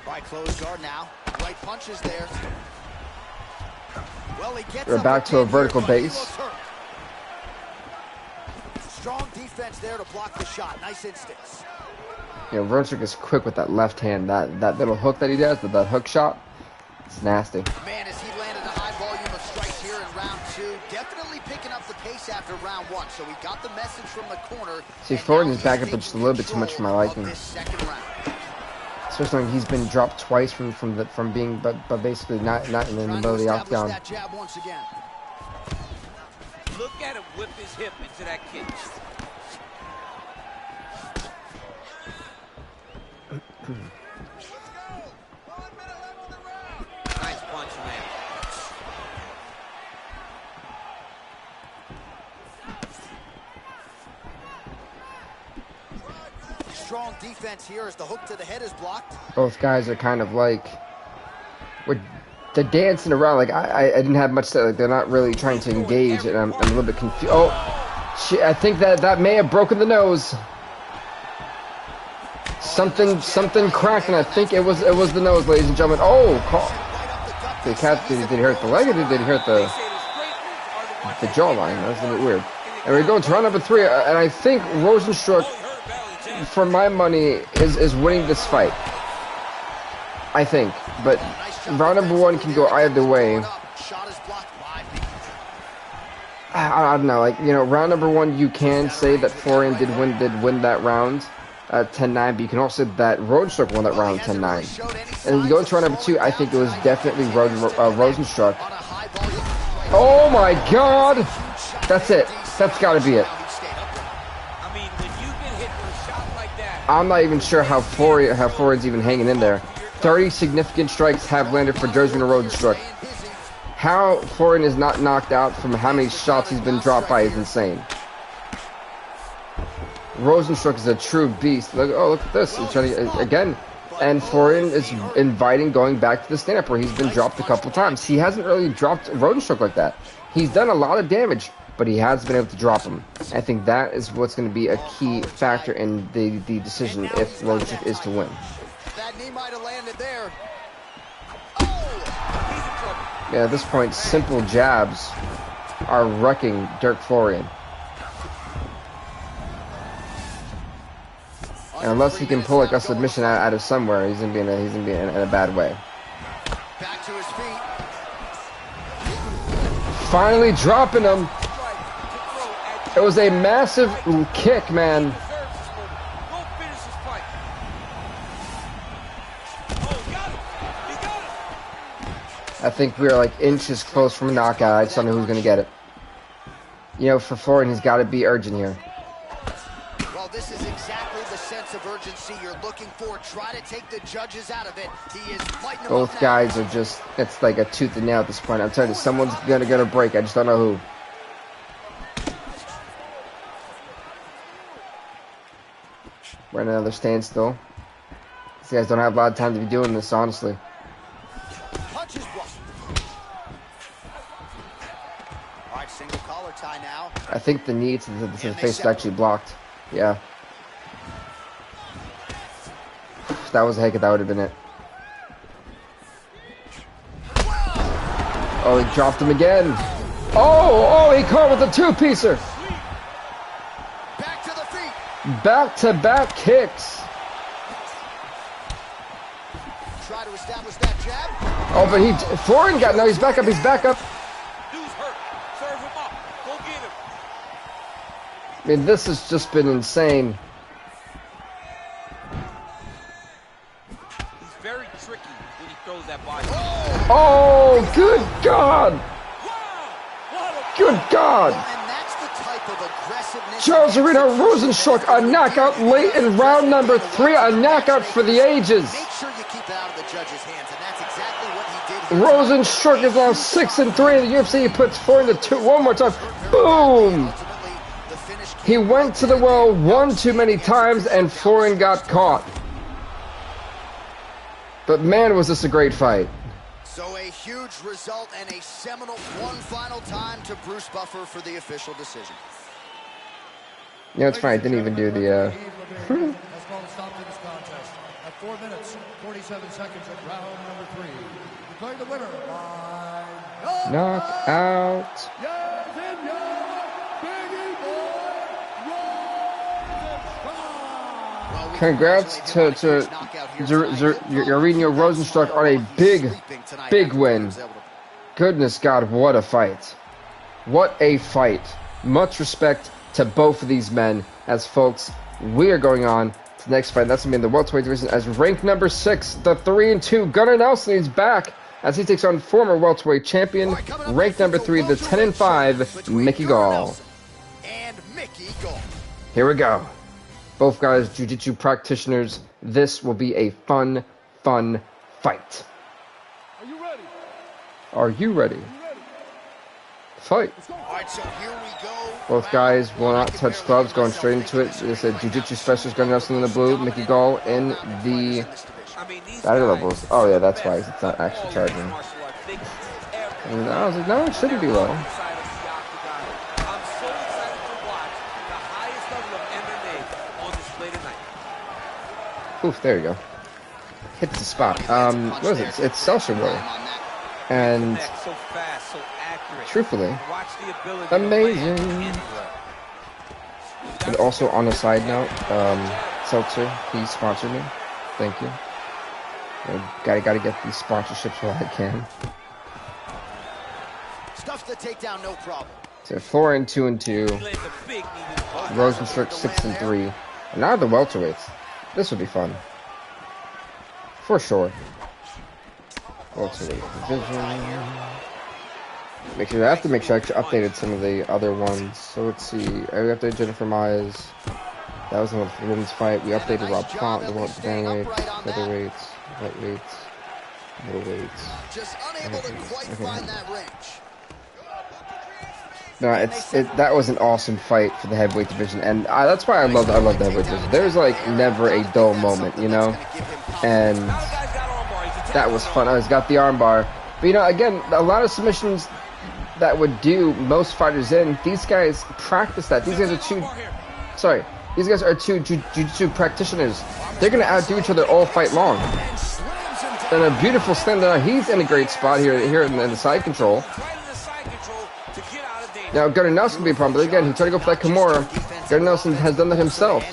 S4: By closed guard now. Right punch is there. Well, he gets
S1: We're back to a vertical base.
S4: Strong defense there to block the shot. Nice instincts.
S1: You know, Rosenstruck is quick with that left hand. That little hook that he does, that hook shot, it's nasty.
S4: Man, as he landed a high volume of strikes here in round 2, definitely picking up the pace after round 1. So we got the message from the corner.
S1: See, Florian is back up just a little bit too much for my liking. Especially when he's been dropped twice from being, but basically not in the middle of the octagon.
S2: Look at him whip his hip into that kick. Nice punch, man.
S4: Strong defense here as the hook to the head is blocked.
S1: Both guys are kind of like they're dancing around. Like I didn't have much to say. Like they're not really trying to engage, and I'm a little bit confused. Oh, shit! I think that may have broken the nose. Something cracked, and I think it was the nose, ladies and gentlemen. Oh, did he hurt the leg, or did he hurt the jawline? That's a little bit weird. And we're going to round number 3, and I think Rosenstruck, for my money, is winning this fight. I think, but round number 1 can go either way. I don't know, like, you know, round number 1, you can say that Florian did win that round, 10-9, but you can also say that Rosenstruck won that round 10-9. And you go into round number 2, I think it was definitely Rosenstruck. Oh my God, that's it. That's got to be it. I'm not even sure how Florian's even hanging in there. 30 significant strikes have landed for Joseph Rosenstruck. How Florian is not knocked out from how many shots he's been dropped by is insane. Rosenstruck is a true beast. Look at this. He's trying to, again, and Florian is inviting going back to the stand-up where he's been dropped a couple times. He hasn't really dropped Rosenstruck like that. He's done a lot of damage, but he has been able to drop him. I think that is what's going to be a key factor in the decision if Rozenstruik is to win.
S4: That knee might have landed there.
S1: Yeah, at this point, simple jabs are wrecking Dirk Florian. And unless he can pull like a submission out of somewhere, he's gonna be in a bad way.
S4: Back to his feet.
S1: Finally dropping him. It was a massive kick, man. I think we are like inches close from a knockout. I just don't know who's gonna get it. You know, for Florian, he's got to be urgent here.
S4: Well, this is exactly the sense of urgency you're looking for. Try to take the judges out of it. He is lighting them
S1: Both
S4: up
S1: guys
S4: now.
S1: are just, it's like a tooth and nail at this point. I'm telling you, someone's gonna get a break. I just don't know who. We're in another standstill. These guys don't have a lot of time to be doing this, honestly.
S4: Punches blocked. All right, single collar tie now.
S1: I think the knee to the face is actually blocked. Yeah. If that was a hiccup, that would have been it. Oh, he dropped him again. Oh, he caught with a two-piecer.
S4: Back to the feet.
S1: Back-to-back kicks.
S4: Try to establish that jab.
S1: Oh, but Florian got, no, he's back up, Dude's hurt.
S2: Serve him up. Go get him.
S1: I mean, this has just been insane.
S2: He's very tricky when he throws that body.
S1: Oh, good God. Good God.
S4: And that's the type of aggressiveness.
S1: Charles Arena Rozenstruik, a knockout late in round number 3, a knockout for the ages.
S4: Make sure you keep it out of the judge's hands, and that's exactly what he did here.
S1: Rozenstruik is now 6-3 in the UFC. He puts 4-2 one more time. Boom!
S4: Ultimately, the finish
S1: He went to the well one too many times, and Florian got caught. But man, was this a great fight.
S4: So a huge result and a seminal one final time to Bruce Buffer for the official decision.
S1: You know, it's funny, I didn't even do the,
S3: Has called a stop to this contest at 4 minutes, 47 seconds of round number 3. Declaring the winner by
S1: knockout. Congrats to Yarinho Rozenstruik on a big win. Goodness God, what a fight. What a fight. Much respect to both of these men. As folks, we are going on to the next fight. That's going to be in the welterweight division as ranked number 6, the 3-2 Gunnar Nelson is back as he takes on former welterweight champion, ranked number 3, the 10-5 Mickey Gall.
S4: And Mickey Gall.
S1: Here we go. Both guys, jiu-jitsu practitioners. This will be a fun fight.
S3: Are you ready?
S1: Are you ready? Fight.
S4: All right, so here we go.
S1: Both guys will not touch gloves, going straight into it. There's a jiu-jitsu specialist, Gunnar Nelson in the blue, Mickey Gall in the battle levels. Oh yeah, that's why it's not actually charging. And I was like, no, it shouldn't be low. Oof, there you go. Hits the spot. What is it? It's Seltzer-Roll. And truthfully, amazing. And also on a side note, Seltzer, he sponsored me. Thank you. Gotta get these sponsorships while I can.
S4: Stuff the takedown, no problem.
S1: So 4-2. Rozenstruik 6-3. And now the welterweights. This would be fun. For sure. Welterweight division. I have to make sure I actually updated some of the other ones. So let's see. I updated Jennifer Myers. That was the one for the women's fight. We updated Rob Font, the one with the bantamweights, featherweights, lightweights, middleweights.
S4: Just unable to quite find that range.
S1: No, that was an awesome fight for the heavyweight division, and that's why I love the heavyweight division. There's like never a dull moment, you know, and that was fun. I just got the armbar, but you know, again, a lot of submissions that would do most fighters in. These guys practice that. These guys are two jiu-jitsu practitioners. They're going to outdo each other all fight long. And a beautiful slam down. He's in a great spot here in the side control. Now, Gunnar Nelson can be a problem, but again, he tried to go for that Kimura. Gunnar Nelson has done that himself.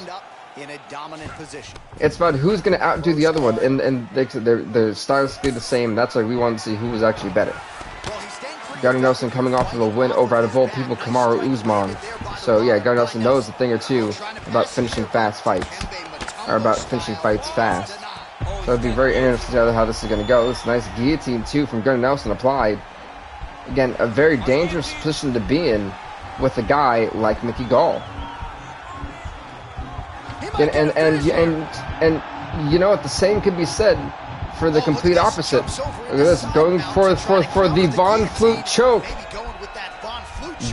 S1: It's about who's going to outdo the other one, and they're stylistically the same. That's why we want to see who was actually better. Gunnar Nelson coming off of a win over out of all people, Kamaru Usman. So yeah, Gunnar Nelson knows a thing or two about finishing fast fights, or about finishing fights fast. So it'd be very interesting to see how this is going to go. This nice guillotine too from Gunnar Nelson applied. Again, a very dangerous position to be in with a guy like Mickey Gall. And you know what? The same could be said for the complete opposite. Look at this, going for the Von Flute choke.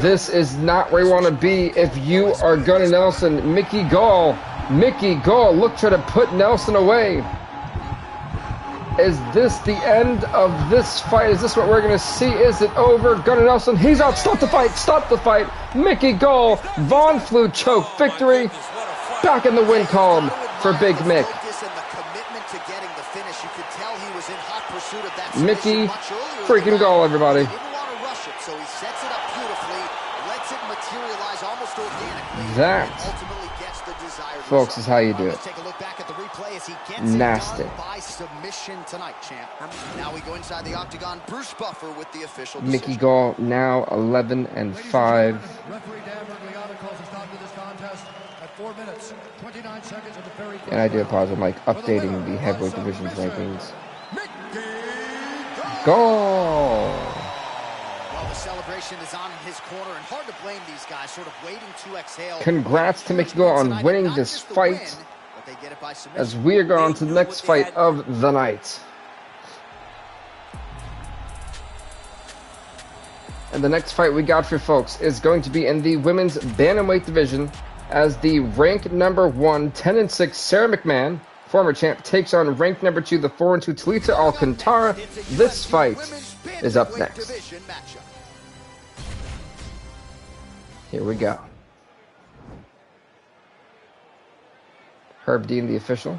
S1: This is not where you want to be if you are Gunnar Nelson. Mickey Gall, look, try to put Nelson away. Is this the end of this fight? Is this what we're going to see? Is it over? Gunnar Nelson, he's out. Stop the fight. Mickey Gall, Von Flute choke victory. Back in the win column for Big Mick. Mickey freaking Gall, everybody. That, folks, is how you do it. Nasty. Mickey Gall now 11-5. And I do apologize, I'm like updating the heavyweight divisions rankings. Gall!
S4: Well, the celebration is on in his corner, and hard to blame these guys, sort of waiting to exhale.
S1: Congrats to Mickey Gall on winning this fight, as we are going on to the next fight of the night. And the next fight we got for folks is going to be in the women's bantamweight division, as the rank number 1, 10-6 Sarah McMahon, former champ, takes on rank number 2, the 4-2 Talita Alcantara. This fight is up next. Here we go. Herb Dean, the official.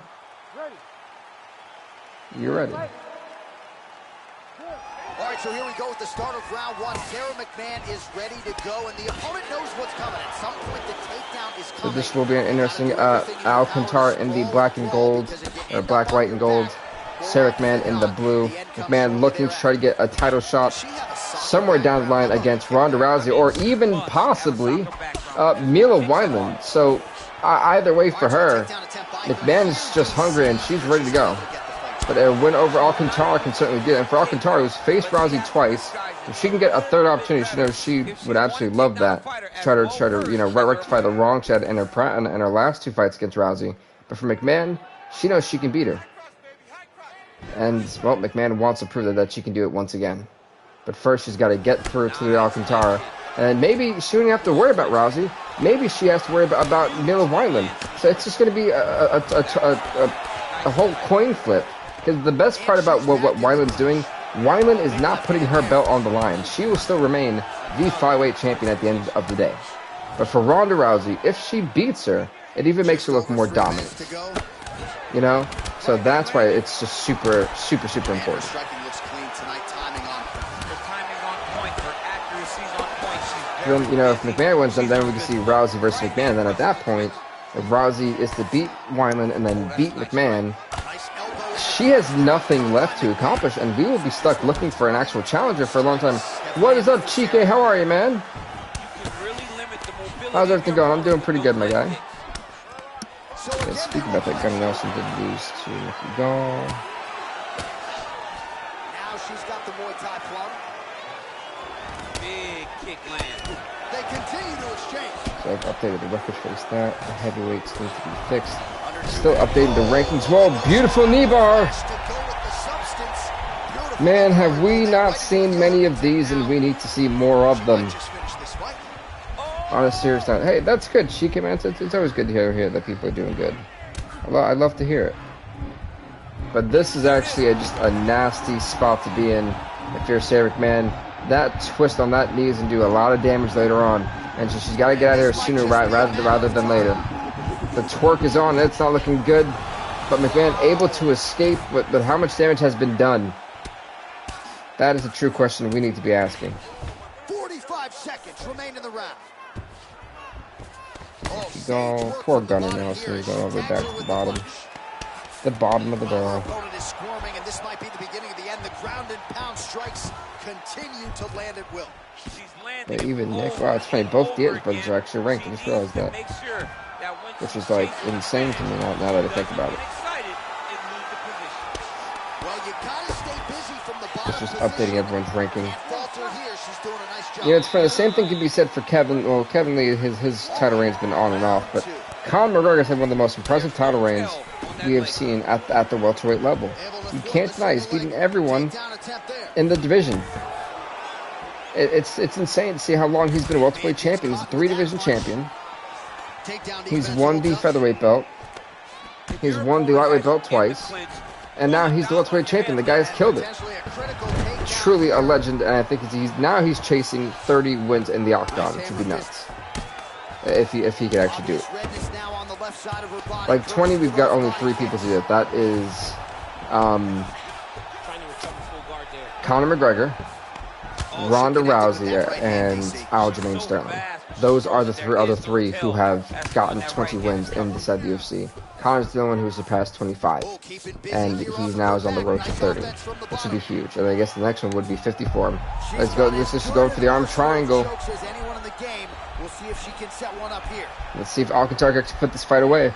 S1: You're ready.
S4: All right, so here we go with the start of round 1. Sarah McMahon is ready to go, and the opponent knows what's coming. At some point, the takedown is coming.
S1: So this will be an interesting Alcantara in the black and gold, or black, white, and gold. Sarah McMahon in the blue. McMahon looking to try to get a title shot somewhere down the line against Ronda Rousey, or even possibly Mila Wineland. So either way for her, McMahon is just hungry and she's ready to go. But a win over Alcantara can certainly do it. And for Alcantara, who's faced Rousey twice, if she can get a third opportunity, she knows she would absolutely love that. Try to rectify the wrong she had in her last 2 fights against Rousey. But for McMahon, she knows she can beat her. And, well, McMahon wants to prove that she can do it once again. But first, she's got to get through to the Alcantara. And maybe she wouldn't have to worry about Rousey. Maybe she has to worry about Mila Wineland. So it's just going to be a whole coin flip. Because the best part about what Wineland's doing, Wineland is not putting her belt on the line. She will still remain the flyweight champion at the end of the day. But for Ronda Rousey, if she beats her, it even makes her look more dominant. You know? So that's why it's just super, super, super important. Then, you know, if McMahon wins, then we can see Rousey versus McMahon. Then at that point, if Rousey is to beat Wineland and then beat McMahon, she has nothing left to accomplish, and we will be stuck looking for an actual challenger for a long time. What is up, Chike? How are you, man? How's everything going? I'm doing pretty good, my guy. Yeah, speaking about that, Gunnar Nelson did lose to Mickey Gall.
S4: Now she's got the Muay Thai plum.
S2: Big kick land.
S4: They continue to exchange.
S1: So I've updated the record for that. The heavyweights need to be fixed. Still updating the rankings. Whoa, beautiful knee bar. Man, have we not seen many of these, and we need to see more of them. On a serious note, hey, that's good, Chika, man. It's always good to hear that people are doing good. I love to hear it. But this is actually just a nasty spot to be in if you're Sarah McMahon. that twist on that knee is going to do a lot of damage later on. And so she's got to get out of here sooner rather than later. The twerk is on. It's not looking good. But McMahon able to escape. But how much damage has been done? That is a true question we need to be asking.
S4: 45 seconds remain in the round.
S1: Poor Gunner now. So he's going all the way back to the bottom. The bottom of the barrel.
S4: Opponent is squirming, and this might be the beginning of the end. The ground and pound strikes continue to land at will.
S1: Yeah, even Nick. Wow, it's funny. Both Diaz brothers are actually ranked. I just realized that. Which is like insane to me now that I think about it. It's just updating everyone's ranking. Yeah, it's funny. The same thing can be said for Kevin. Well, Kevin Lee, his title reign's been on and off, but Conor McGregor's had one of the most impressive title reigns we have seen at the welterweight level. You can't deny he's beating everyone in the division. It's insane to see how long he's been a welterweight champion. He's a 3-division champion. He's won the featherweight belt. He's won the lightweight belt twice. And now he's the welterweight champion. The guy's killed it. Truly a legend, and I think he's chasing 30 wins in the octagon, which would be nuts. If he could actually do it. Like 20, we've got only 3 people to do it. That is Conor McGregor, Ronda Rousey, and Aljamain Sterling. Those are the other three who have gotten 20 wins inside the UFC. Conor's the only one who surpassed 25, and he now is on the road to 30, which would be huge. And I guess the next one would be 50 for him. Let's go. Let's just go for the arm triangle. Let's see if Alcantara can put this fight away.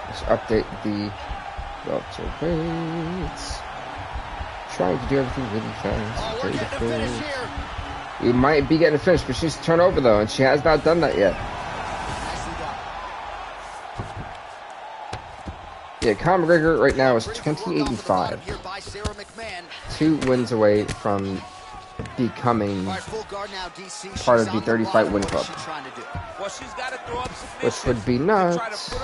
S1: Let's update the welterweights. Trying to do everything really fast. We might be getting finished, but she's turned over though, and she has not done that yet. Yeah, Conor McGregor right now is 28-5. 2 wins away from becoming part of the 30-fight win club, which would be nuts.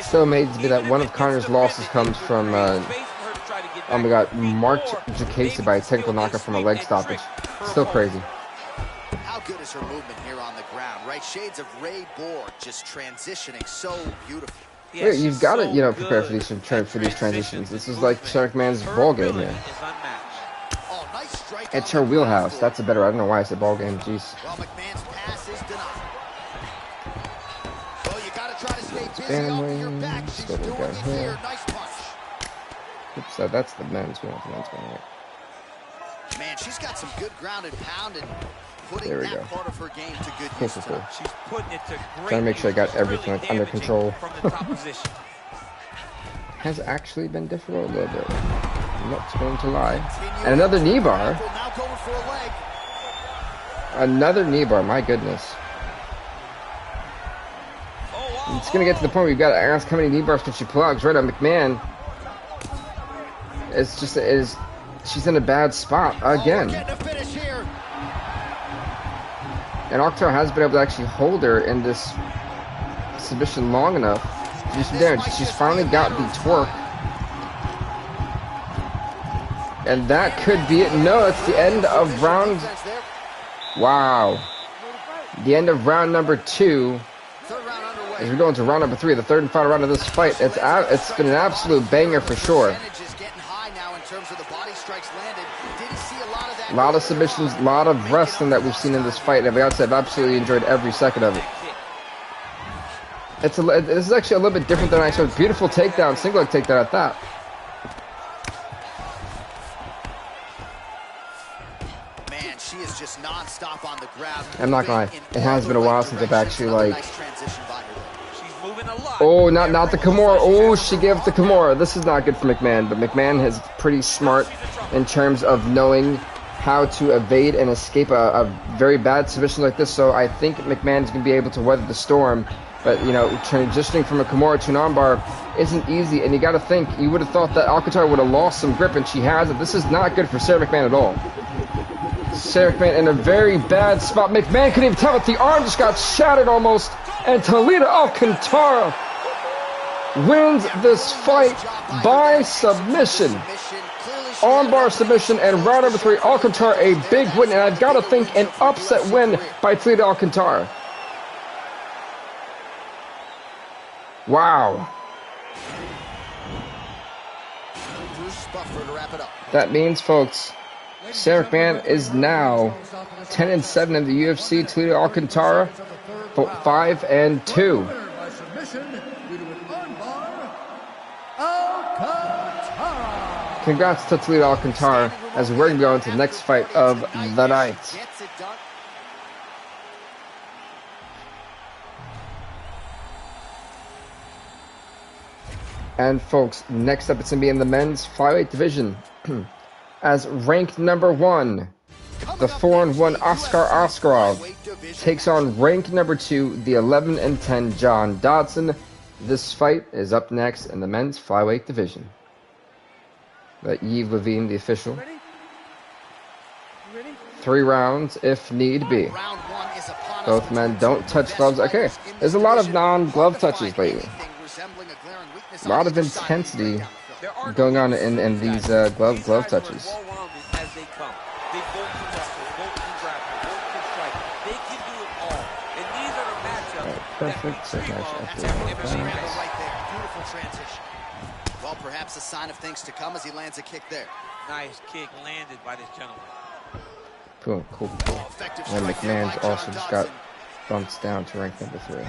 S1: Still amazed to me that one of Conor's losses comes from, oh my god, Mark Jacasey by a technical knockout from a leg stoppage. Still crazy.
S4: How good is her movement here on the ground, right? Shades of Ray Borg, just transitioning so beautifully.
S1: Yeah, you've got to, prepare for these transitions. This is like Shark Man's ball game here. It's her wheelhouse. That's a better. I don't know why I said ball game. Jeez.
S4: Well, McMahon's pass is denied. Well, you got to try to stay busy off your back. She's doing it here. Nice punch.
S1: Oops, that's the men's one. Right.
S4: Man, she's got some good ground and pound and putting
S1: there we
S4: that
S1: go.
S4: Part of her game to good
S1: Cool.
S4: use.
S2: She's putting it to great
S1: Trying to make sure I got everything
S2: really
S1: under control.
S2: From the top position.
S1: Has actually been difficult a little bit. I'm not going to lie. And another knee bar.
S4: Now going for a leg.
S1: Another knee bar. My goodness. It's going to get to the point where you've got to ask how many knee bars can she pull out. Because right on McMahon, she's in a bad spot again. And Alcantara has been able to actually hold her in this submission long enough. She's finally got the twerk. And that could be it. No, it's the end of round... Wow. The end of round number 2. As we go into round number 3, the third and final round of this fight. It's been an absolute banger for sure. A lot of submissions, a lot of wrestling that we've seen in this fight. And I've absolutely enjoyed every second of it. This is actually a little bit different than I showed. Beautiful takedown, single leg takedown at that.
S4: Man, she is just non-stop on the ground.
S1: I'm not gonna lie, it has been a while since I've actually like. Oh, not the Kimura. Oh, she gave it the Kimura. This is not good for McMahon, but McMahon is pretty smart in terms of knowing how to evade and escape a very bad submission like this. So I think McMahon is going to be able to weather the storm. But, transitioning from a Kimura to an armbar isn't easy. And you got to think, you would have thought that Alcantara would have lost some grip, and she hasn't. This is not good for Sarah McMahon at all. Sarah McMahon in a very bad spot. McMahon couldn't even tell it. The arm just got shattered almost. And Talita Alcantara wins this fight by submission. Armbar submission, and round number 3, Alcantara, a big win, and I've got to think an upset win by Toledo Alcantara. Wow. That means, folks, Sam McMahon is now 10-7 in the UFC. Toledo Alcantara 5-2. Congrats to Toledo Alcantara as we're going to go into the next fight of the night. And folks, next up it's going to be in the men's flyweight division. As ranked number 1, the 4-1 Oscar Askarov takes on ranked number 2, the 11-10 John Dodson. This fight is up next in the men's flyweight division. But Yves Levine, the official. 3 rounds if need be. Both men don't touch gloves. Okay, there's a lot of non-glove touches lately. A lot of intensity going on in these glove touches. Perfect.
S4: Well, perhaps a sign of things to come as he lands a kick there.
S2: Nice kick landed by this gentleman.
S1: Cool. And McMahon's also just got bumped down to rank number 3.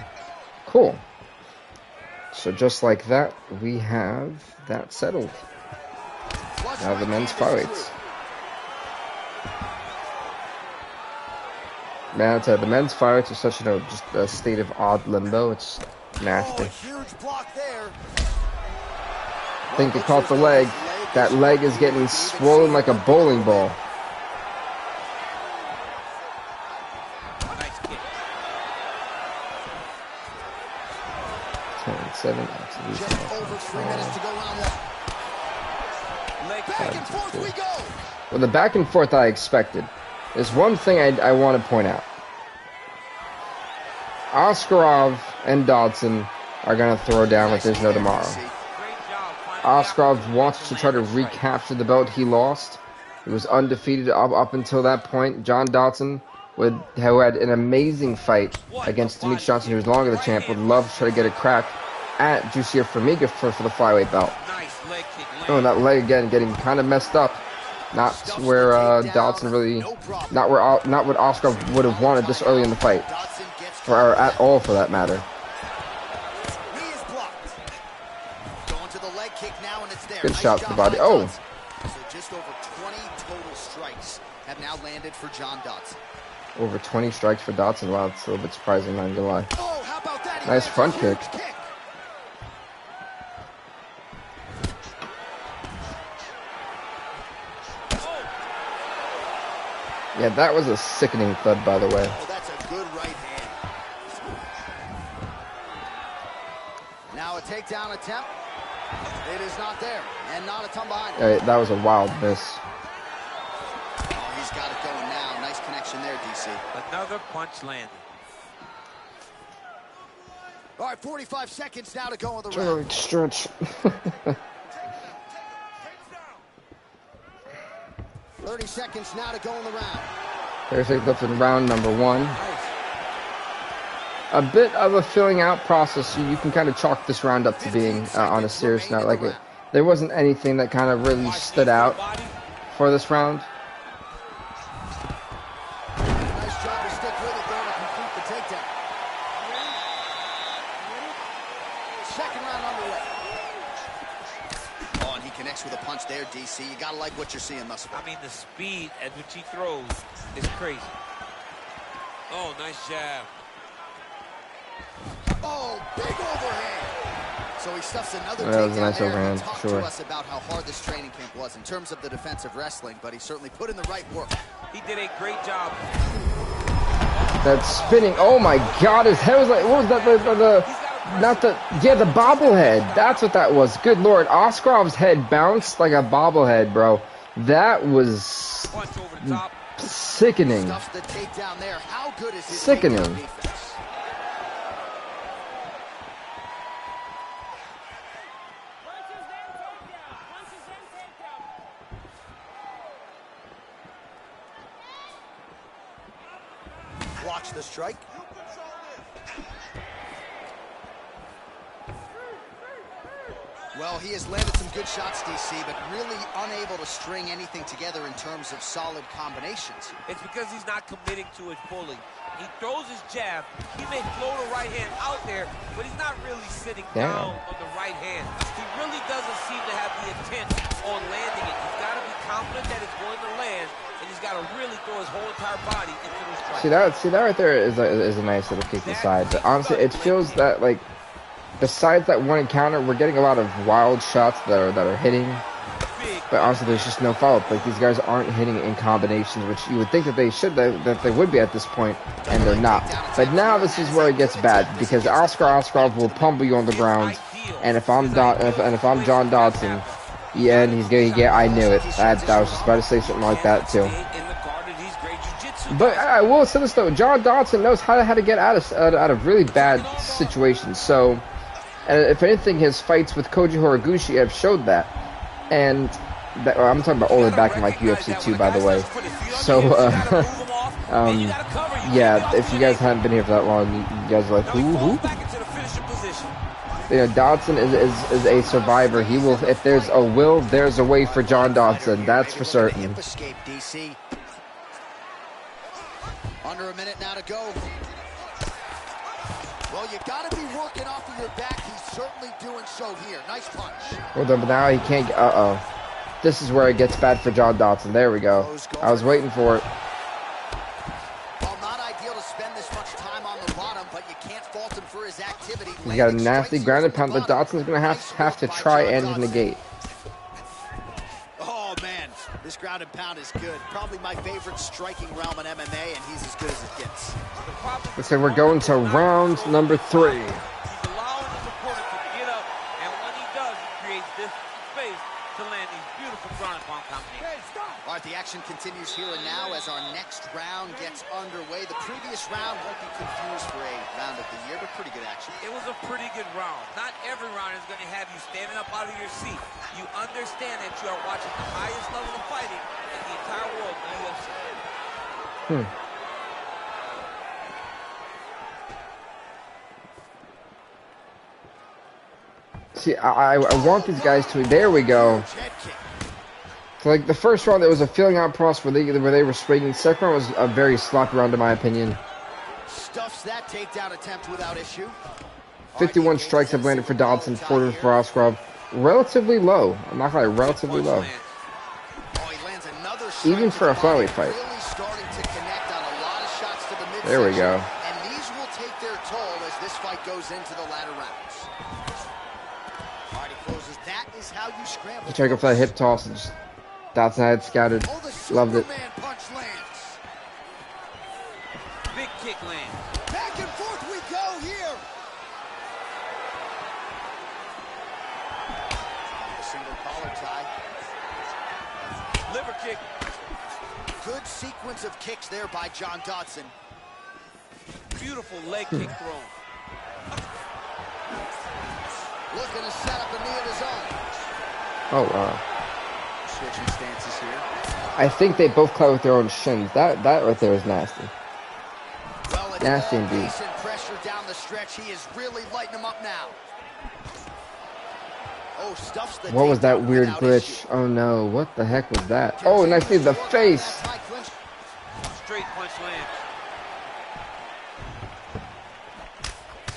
S1: Cool. So just like that, we have that settled. Now the men's fights. Man, I tell you, the men's fights are such, just a state of odd limbo. It's nasty.
S4: Huge block there.
S1: I think it caught the leg. That leg is getting swollen like a bowling ball.
S2: Nice kick.
S1: 10-7. Absolutely.
S4: Just over 3 minutes to go round 1. Back and forth we go.
S1: Well, the back and forth I expected. There's one thing I want to point out. Askarov and Dodson are going to throw down like there's no tomorrow. Askarov wants to try to recapture the belt he lost. He was undefeated up until that point. John Dodson, who had an amazing fight against Demetrius Johnson, who was no longer the champ, would love to try to get a crack at Jussier Formiga for the flyweight belt. Oh, and that leg again getting kind of messed up. Not where Dodson really, not what Askarov would have wanted this early in the fight, or at all for that matter. Good shot to the body. Oh.
S4: So just over 20 total strikes have now landed for John Dodson.
S1: Over 20 strikes for Dodson. Wow, it's a little bit surprising, not gonna lie.
S4: Oh, how about that?
S1: Nice front kick. Yeah, that was a sickening thud, by the way.
S4: Oh, that's a good right hand. Now a takedown attempt. It is not there, and not a ton behind it.
S1: That was a wild miss.
S4: Oh, he's got it going now. Nice connection there, DC.
S2: Another punch landed.
S4: All right, 45 seconds now to go on the round.
S1: Stretch.
S4: 30 seconds now to go in the round.
S1: Perfect left in round number 1. A bit of a filling out process. You can kind of chalk this round up to being on a serious note. Like there wasn't anything that kind of really stood out for this round.
S4: Nice job to stick with it there to complete the takedown. Second round underway. Oh, and he connects with a punch there, DC. You gotta like what you're seeing thus far.
S2: I mean, the speed at which he throws is crazy. Oh, nice jab.
S4: Oh, big overhand. So he stuffs another
S1: that was a nice
S4: there.
S1: overhand,
S4: Talk
S1: sure.
S4: to us about how hard this training camp was in terms of the defensive wrestling, but he certainly put in the right work.
S2: He did a great job.
S1: That spinning. Oh my God, his head was like, what was that? The bobblehead. That's what that was. Good Lord, Askarov's head bounced like a bobblehead, bro. That was
S2: Punch over the top.
S1: sickening.
S4: Stuffs the takedown there. How good is his
S1: Sickening.
S4: takedown defense? watch the strike. Well, he has landed some good shots, DC, but really unable to string anything together in terms of solid combinations.
S2: It's because he's not committing to it fully. He throws his jab. He may float a right hand out there, but he's not really sitting down on the right hand. He really doesn't seem to have the intent on landing it. He's got to be confident that it's going to land, and he's got to really throw his whole entire body into the strike.
S1: See that right there is a nice little kick inside. But honestly, it feels that, like, besides that one encounter, we're getting a lot of wild shots that are hitting. But honestly, there's just no follow-up. Like, these guys aren't hitting in combinations, which you would think that they should, that they would be at this point, and they're not. But now this is where it gets bad, because Oscar will pummel you on the ground, and if I'm John Dodson, yeah, and he's gonna get. I knew it. I was just about to say something like that too. But I will say this though, John Dodson knows how to get out of really bad situations. So, if anything, his fights with Koji Horiguchi have showed that. And I'm talking about all the way back in like UFC 2, by the way. So, yeah, if you guys haven't been here for that long, you guys are like, who? You know, Dodson is a survivor. He will, if there's a will, there's a way for John Dodson. That's for certain.
S4: Under a minute now to go. Well, you got to be working off of your back. He's certainly doing so here. Nice punch.
S1: Well, but now he can't. This is where it gets bad for John Dodson. There we go. I was waiting for it.
S4: Well, not ideal to spend this much time on the bottom, but you can't fault him for his activity.
S1: He's got a nasty grounded pound that Dodson's going to have to try and negate.
S4: Oh, man. This ground and pound is good. Probably my favorite striking realm in MMA, and he's as good as it gets.
S1: Looks like we're going to round number 3.
S2: He's allowing his opponent to get up, and when he does, he creates this space to land these beautiful ground and pound combinations.
S4: All right, the action continues here and now as our next round gets underway. The previous round won't be confused for a round of the year, but pretty good action.
S2: It was a pretty good round. Not every round is going to have you standing up out of your seat. You understand that you are watching the highest level of fighting in the entire world in the UFC.
S1: See, I want these guys to. There we go. So, like the first round, there was a feeling out process where they were swinging. The second round was a very sloppy round, in my opinion.
S4: Stuffs that takedown attempt without issue.
S1: 51 strikes have landed for Dodson, 40 for Oscar. Relatively low. I'm not gonna lie, relatively low. Even for a flyweight fight. There we go.
S4: And these will take their toll as this fight goes into the latter rounds. All right, he closes. That is how you scramble.
S1: He tried to go for that hip toss and just Dodson had scouted. Loved it.
S4: Punch lands.
S2: Big kick lands.
S4: Back and forth we go here. A single collar tie.
S2: Liver kick.
S4: Good sequence of kicks there by John Dodson.
S2: Beautiful leg kick thrown.
S4: Looking to set up a knee of his own.
S1: Oh wow.
S4: Switching stances here.
S1: I think they both caught with their own shins. That right there is nasty.
S4: Well,
S1: nasty indeed.
S4: Pressure down the stretch. He is really lighting him up now. Oh, stuffs the
S1: what was that weird glitch? Oh no, what the heck was that? Oh, and I see the face.
S2: Straight punch lands.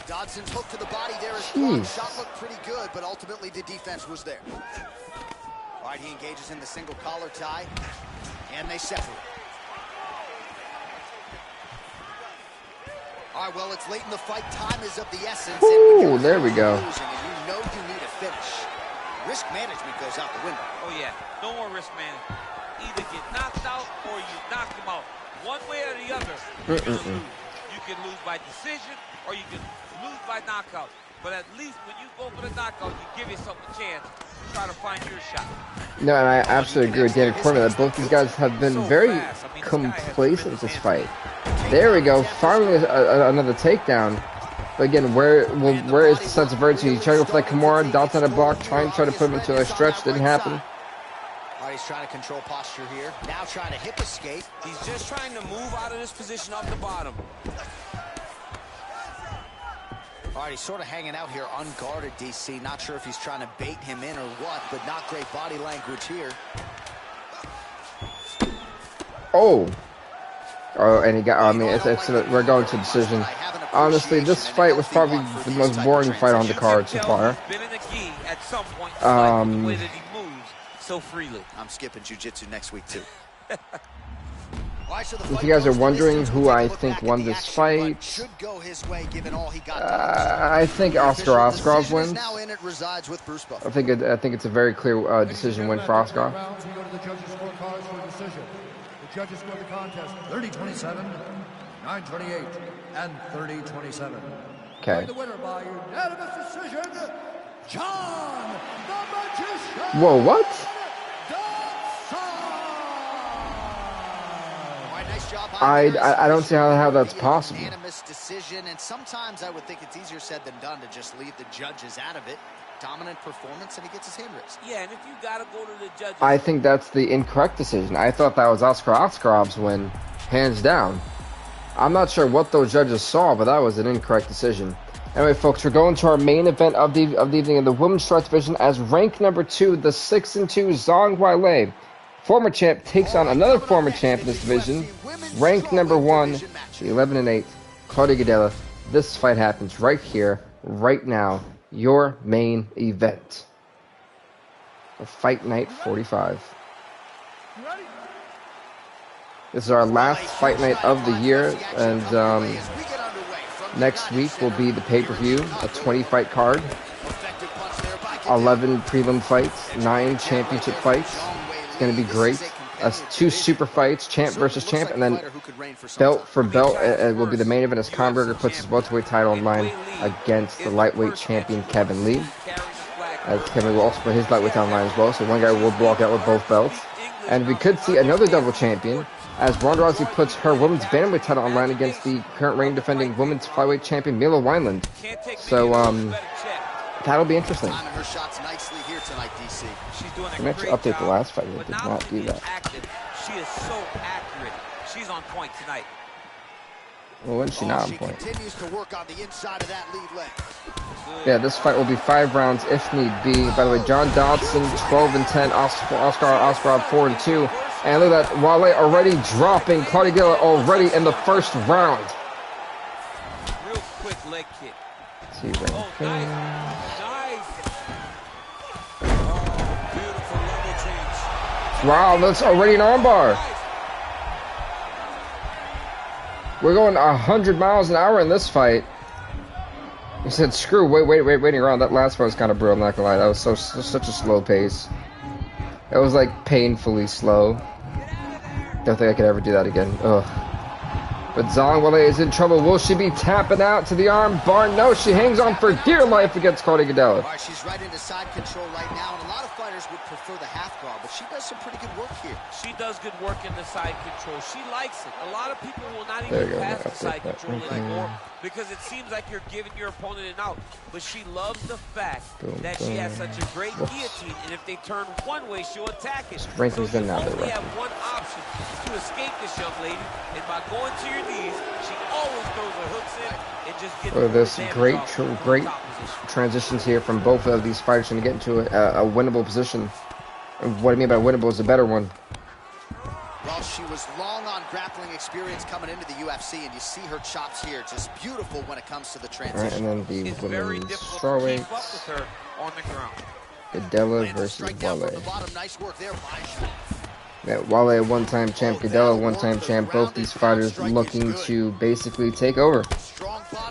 S4: Dodson's hook to the body there is strong. Shot looked pretty good, but ultimately the defense was there. All right, he engages in the single collar tie, and they separate. All right, well, it's late in the fight. Time is of the essence.
S1: Ooh, there we go.
S4: And you know you need a finish. Risk management goes out the window.
S2: Oh, yeah. No more risk management. Either get knocked out or you knock him out. One way or the other, you're going to lose. You can lose by decision or you can lose by knockout. But at least when you go for the knockout, you give yourself a chance to try to find your shot. No, and I absolutely agree with Danny Corner that both these guys have been very complacent this fight. There we go. Finally, another takedown. But again, where is the sense of urgency? You try to go for that Kimura, Dodson had a block, trying to put him into a stretch, didn't happen.
S4: he's trying to control posture here. Now trying to hip escape.
S2: He's just trying to move out of this position off the bottom.
S4: All right, he's sort of hanging out here unguarded, DC. Not sure if he's trying to bait him in or what, but not great body language here.
S1: Oh, and he got. I mean, we're going to decision. Honestly, this fight was probably the most boring fight on the card so far.
S2: So freely.
S4: I'm skipping jiu-jitsu next week too.
S1: If you guys are wondering who I think won this fight, I think Oscar Oskarov wins. I think it's a very clear decision win for Oscar.
S3: The judges score the contest 30-27, 9-28, and 30-27.
S1: Okay.
S3: The winner by unanimous decision, John the Magician.
S1: Whoa, what? I don't see how that's possible.
S4: Unanimous decision, and sometimes I would think it's easier said than done to just leave the judges out of it. Dominant performance, and he gets his hand raised.
S2: Yeah, and if you gotta go to the judges,
S1: I think that's the incorrect decision. I thought that was Oscar Oskarov's win, hands down. I'm not sure what those judges saw, but that was an incorrect decision. Anyway, folks, we're going to our main event of the evening in the women's stretch division as rank number 2, the 6-2 Zhang Weili, former champ, takes on another former champ in this division, rank number 1, the 11-8 Claudia Gadelha. This fight happens right here, right now. Your main event of Fight Night 45. This is our last Fight Night of the year, and next week will be the pay-per-view, a 20-fight card, 11 prelim fights, 9 championship fights. It's going to be great. 2 super fights, champ versus champ, and then belt for belt. It will be the main event as Conberger puts his welterweight title on line against the lightweight champion Kevin Lee. As Kevin Lee will also put his lightweight title on line as well, so one guy will walk out with both belts. And we could see another double champion as Ronda Rousey puts her women's bantamweight title on line against the current reigning defending women's flyweight champion Mila Wineland. So that'll be interesting. Let me actually update the last fight. I did not do that.
S2: She is so accurate. She's on point tonight.
S1: Well, when is she not on point?
S4: Continues to work on the inside of that lead leg.
S1: Yeah, this fight will be 5 rounds if need be. By the way, John Dodson 12-10, Oscar 4-2, and look at that, Weili already dropping Claudia Gadelha already in the first round.
S2: Real quick leg kick.
S1: Let's see, right. Wow, that's already an armbar. We're going 100 miles an hour in this fight. He said, screw, waiting around. That last fight was kind of brutal, I'm not gonna lie. That was such a slow pace. It was like painfully slow. Don't think I could ever do that again. Ugh. But Zhang Weili is in trouble. Will she be tapping out to the arm bar? No, she hangs on for dear life against Claudia Gadelha.
S4: All right, she's right into side control right now, and a lot of fighters would prefer the half guard, but she does some pretty good work here.
S2: She does good work in the side control. She likes it. A lot of people will not even pass the side control anymore because it seems like you're giving your opponent an out. But she loves the fact that she has such a great guillotine, and if they turn one way, she'll attack it. So you only have one option to escape this young lady, and by going to your knees, she always throws her hooks in and just gets
S1: this great transitions here from both of these fighters trying to get into a winnable position. And what I mean by winnable is a better one.
S4: Well, she was long on grappling experience coming into the UFC, and you see her chops here, just beautiful when it comes to the transition.
S1: Right, and then the women's strawweight. Gadelha versus Weili.
S4: Nice work there,
S1: Yeah, Weili, one-time champ, Gadelha, one-time champ. Both these fighters looking to basically take over.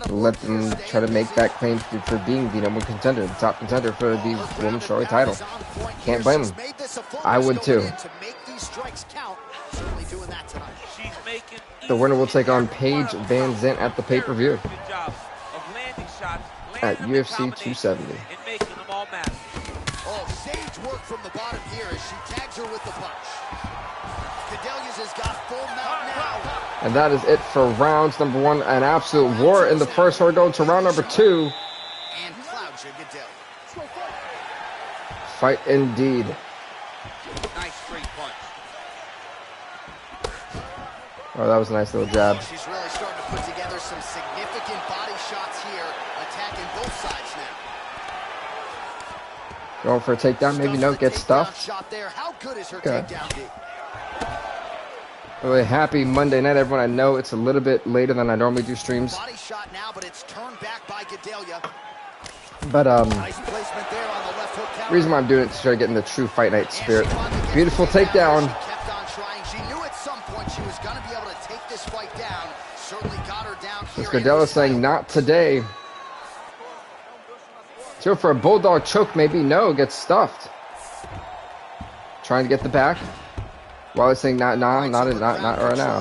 S1: Let them try to make that claim for being the number one contender, the top contender for the women's strawweight title. Can't blame them. I would too. The winner will take on Paige Van Zant at the pay-per-view at UFC 270.
S4: Oh, sage work from the bottom here as she tags her with the punch. Gadelha's has got full mount now.
S1: And that is it for rounds number 1. An absolute war in the first. We're going to round number 2.
S4: And Claudia Gadelha.
S1: Fight indeed.
S2: Nice straight
S1: Oh, that was a nice little jab.
S4: She's really starting to put together some significant body shots here, attacking both sides now.
S1: Going for a takedown, maybe no, get stuffed.
S4: Shot there. How good is her takedown, D?
S1: Really happy Monday night, everyone. I know it's a little bit later than I normally do streams.
S4: Body shot now, but it's turned back by Gadelha.
S1: But
S4: Nice placement there on the left hook counter.
S1: reason why I'm doing it is to try to get in the true fight night spirit. Beautiful takedown.
S4: She kept on trying. She knew at some point she was going to be able to take this fight down. Certainly got her down here.
S1: Gadelha saying not today. So for a bulldog choke, maybe no, gets stuffed. Trying to get the back. While it's saying not right now,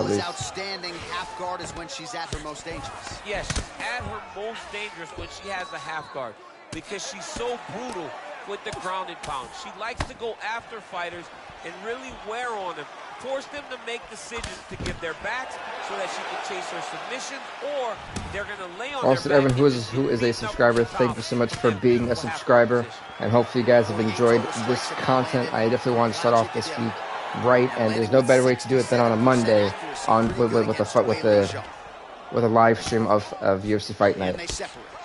S1: at least.
S4: Outstanding. Half guard is when she's at her most dangerous.
S2: Yes, she's at her most dangerous when she has a half guard because she's so brutal with the ground and pound. She likes to go after fighters and really wear on them, force them to make decisions to give their backs so that she can chase her submission, or they're going to lay on
S1: Also,
S2: their back.
S1: everyone who is a subscriber, thank you so much for being a subscriber, and hopefully you guys have enjoyed this content. I definitely want to start off this week right, and there's no better way to do it than on a Monday with a live stream of UFC Fight Night.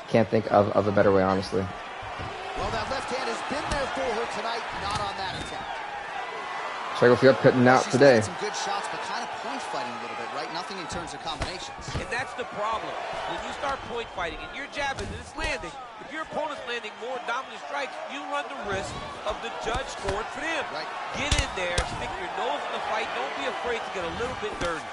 S1: Can't think of a better way, honestly.
S4: Well, that left hand has been there for her tonight, not on that attack.
S1: Check if you're cutting out today.
S4: Some good shots, but kind of point fighting a little bit, right? Nothing in terms of combinations.
S2: And that's the problem. When you start point fighting and you're jabbing and it's landing, if your opponent's landing more dominant strikes, you run the risk of the judge scoring for them.
S4: Right.
S2: Get in there, stick your nose in the fight. Don't be afraid to get a little bit dirty.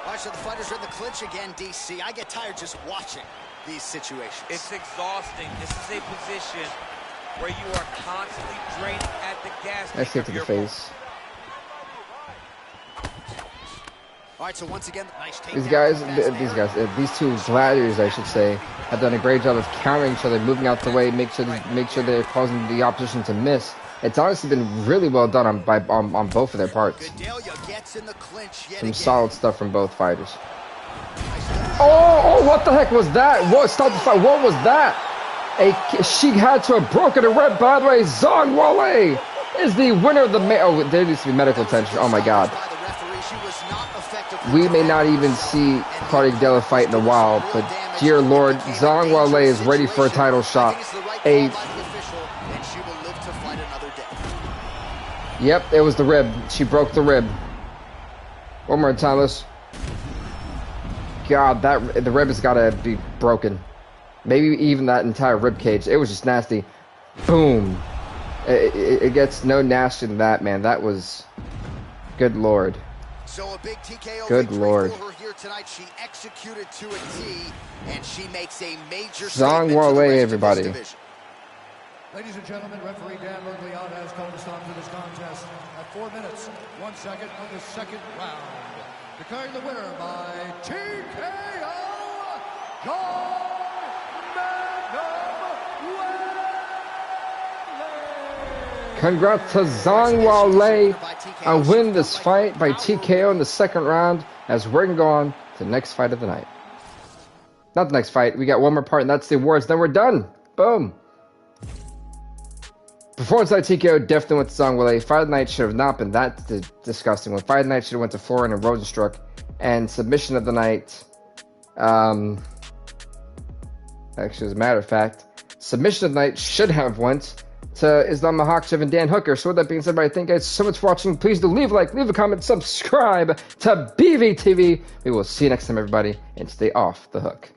S4: All right, so the fighters are in the clinch again, DC. I get tired just watching these situations.
S2: It's exhausting. This is a position where you are constantly draining at the gas tank.
S1: Nice hit to the face.
S4: All right, so once again, nice takedown.
S1: These two gladiators, I should say, have done a great job of countering each other, moving out the way, make sure they're causing the opposition to miss. It's honestly been really well done on both of their parts.
S4: Gadelha gets in the clinch yet
S1: Some
S4: again.
S1: solid stuff from both fighters. Oh, what the heck was that? What? Stop the fight. What was that? She had to have broken a rib. By the way, Zhang Weili is the winner of the Oh, there needs to be medical attention. Oh my God. We may not even see Cardi Gadelha fight in a while, but dear Lord, Zhang Weili is ready for a title shot. Yep, it was the rib. She broke the rib. One more time, let's. God, the rib has got to be broken. Maybe even that entire rib cage. It was just nasty. Boom. It gets no nastier than that, man. That was. Good Lord.
S4: So a big TKO
S1: Good Lord.
S4: for her here tonight. She executed to a T, and she makes a major
S1: Zhang
S4: statement to the
S1: Weili,
S4: rest
S1: everybody.
S4: of this division.
S3: Ladies and gentlemen, referee Dan Bergliot has called a stop to this contest at 4 minutes, 1 second of the second round. Declaring the winner by TKO,
S1: Congrats to Zhang Weili on winning this fight by TKO in the second round, as we're going to go on to the next fight of the night. Not the next fight. We got one more part, and that's the awards. Then we're done. Boom. Performance by TKO definitely went to Zhang Weili. Fight of the night should have not been that disgusting one. Fight of the night should have went to Florin and Rosenstruck. And submission of the night, actually, as a matter of fact, submission of the night should have went to Islam Makhachev and Dan Hooker. So with that being said, everybody, thank you guys so much for watching. Please do leave a like, leave a comment, subscribe to BVTV. We will see you next time, everybody, and stay off the hook.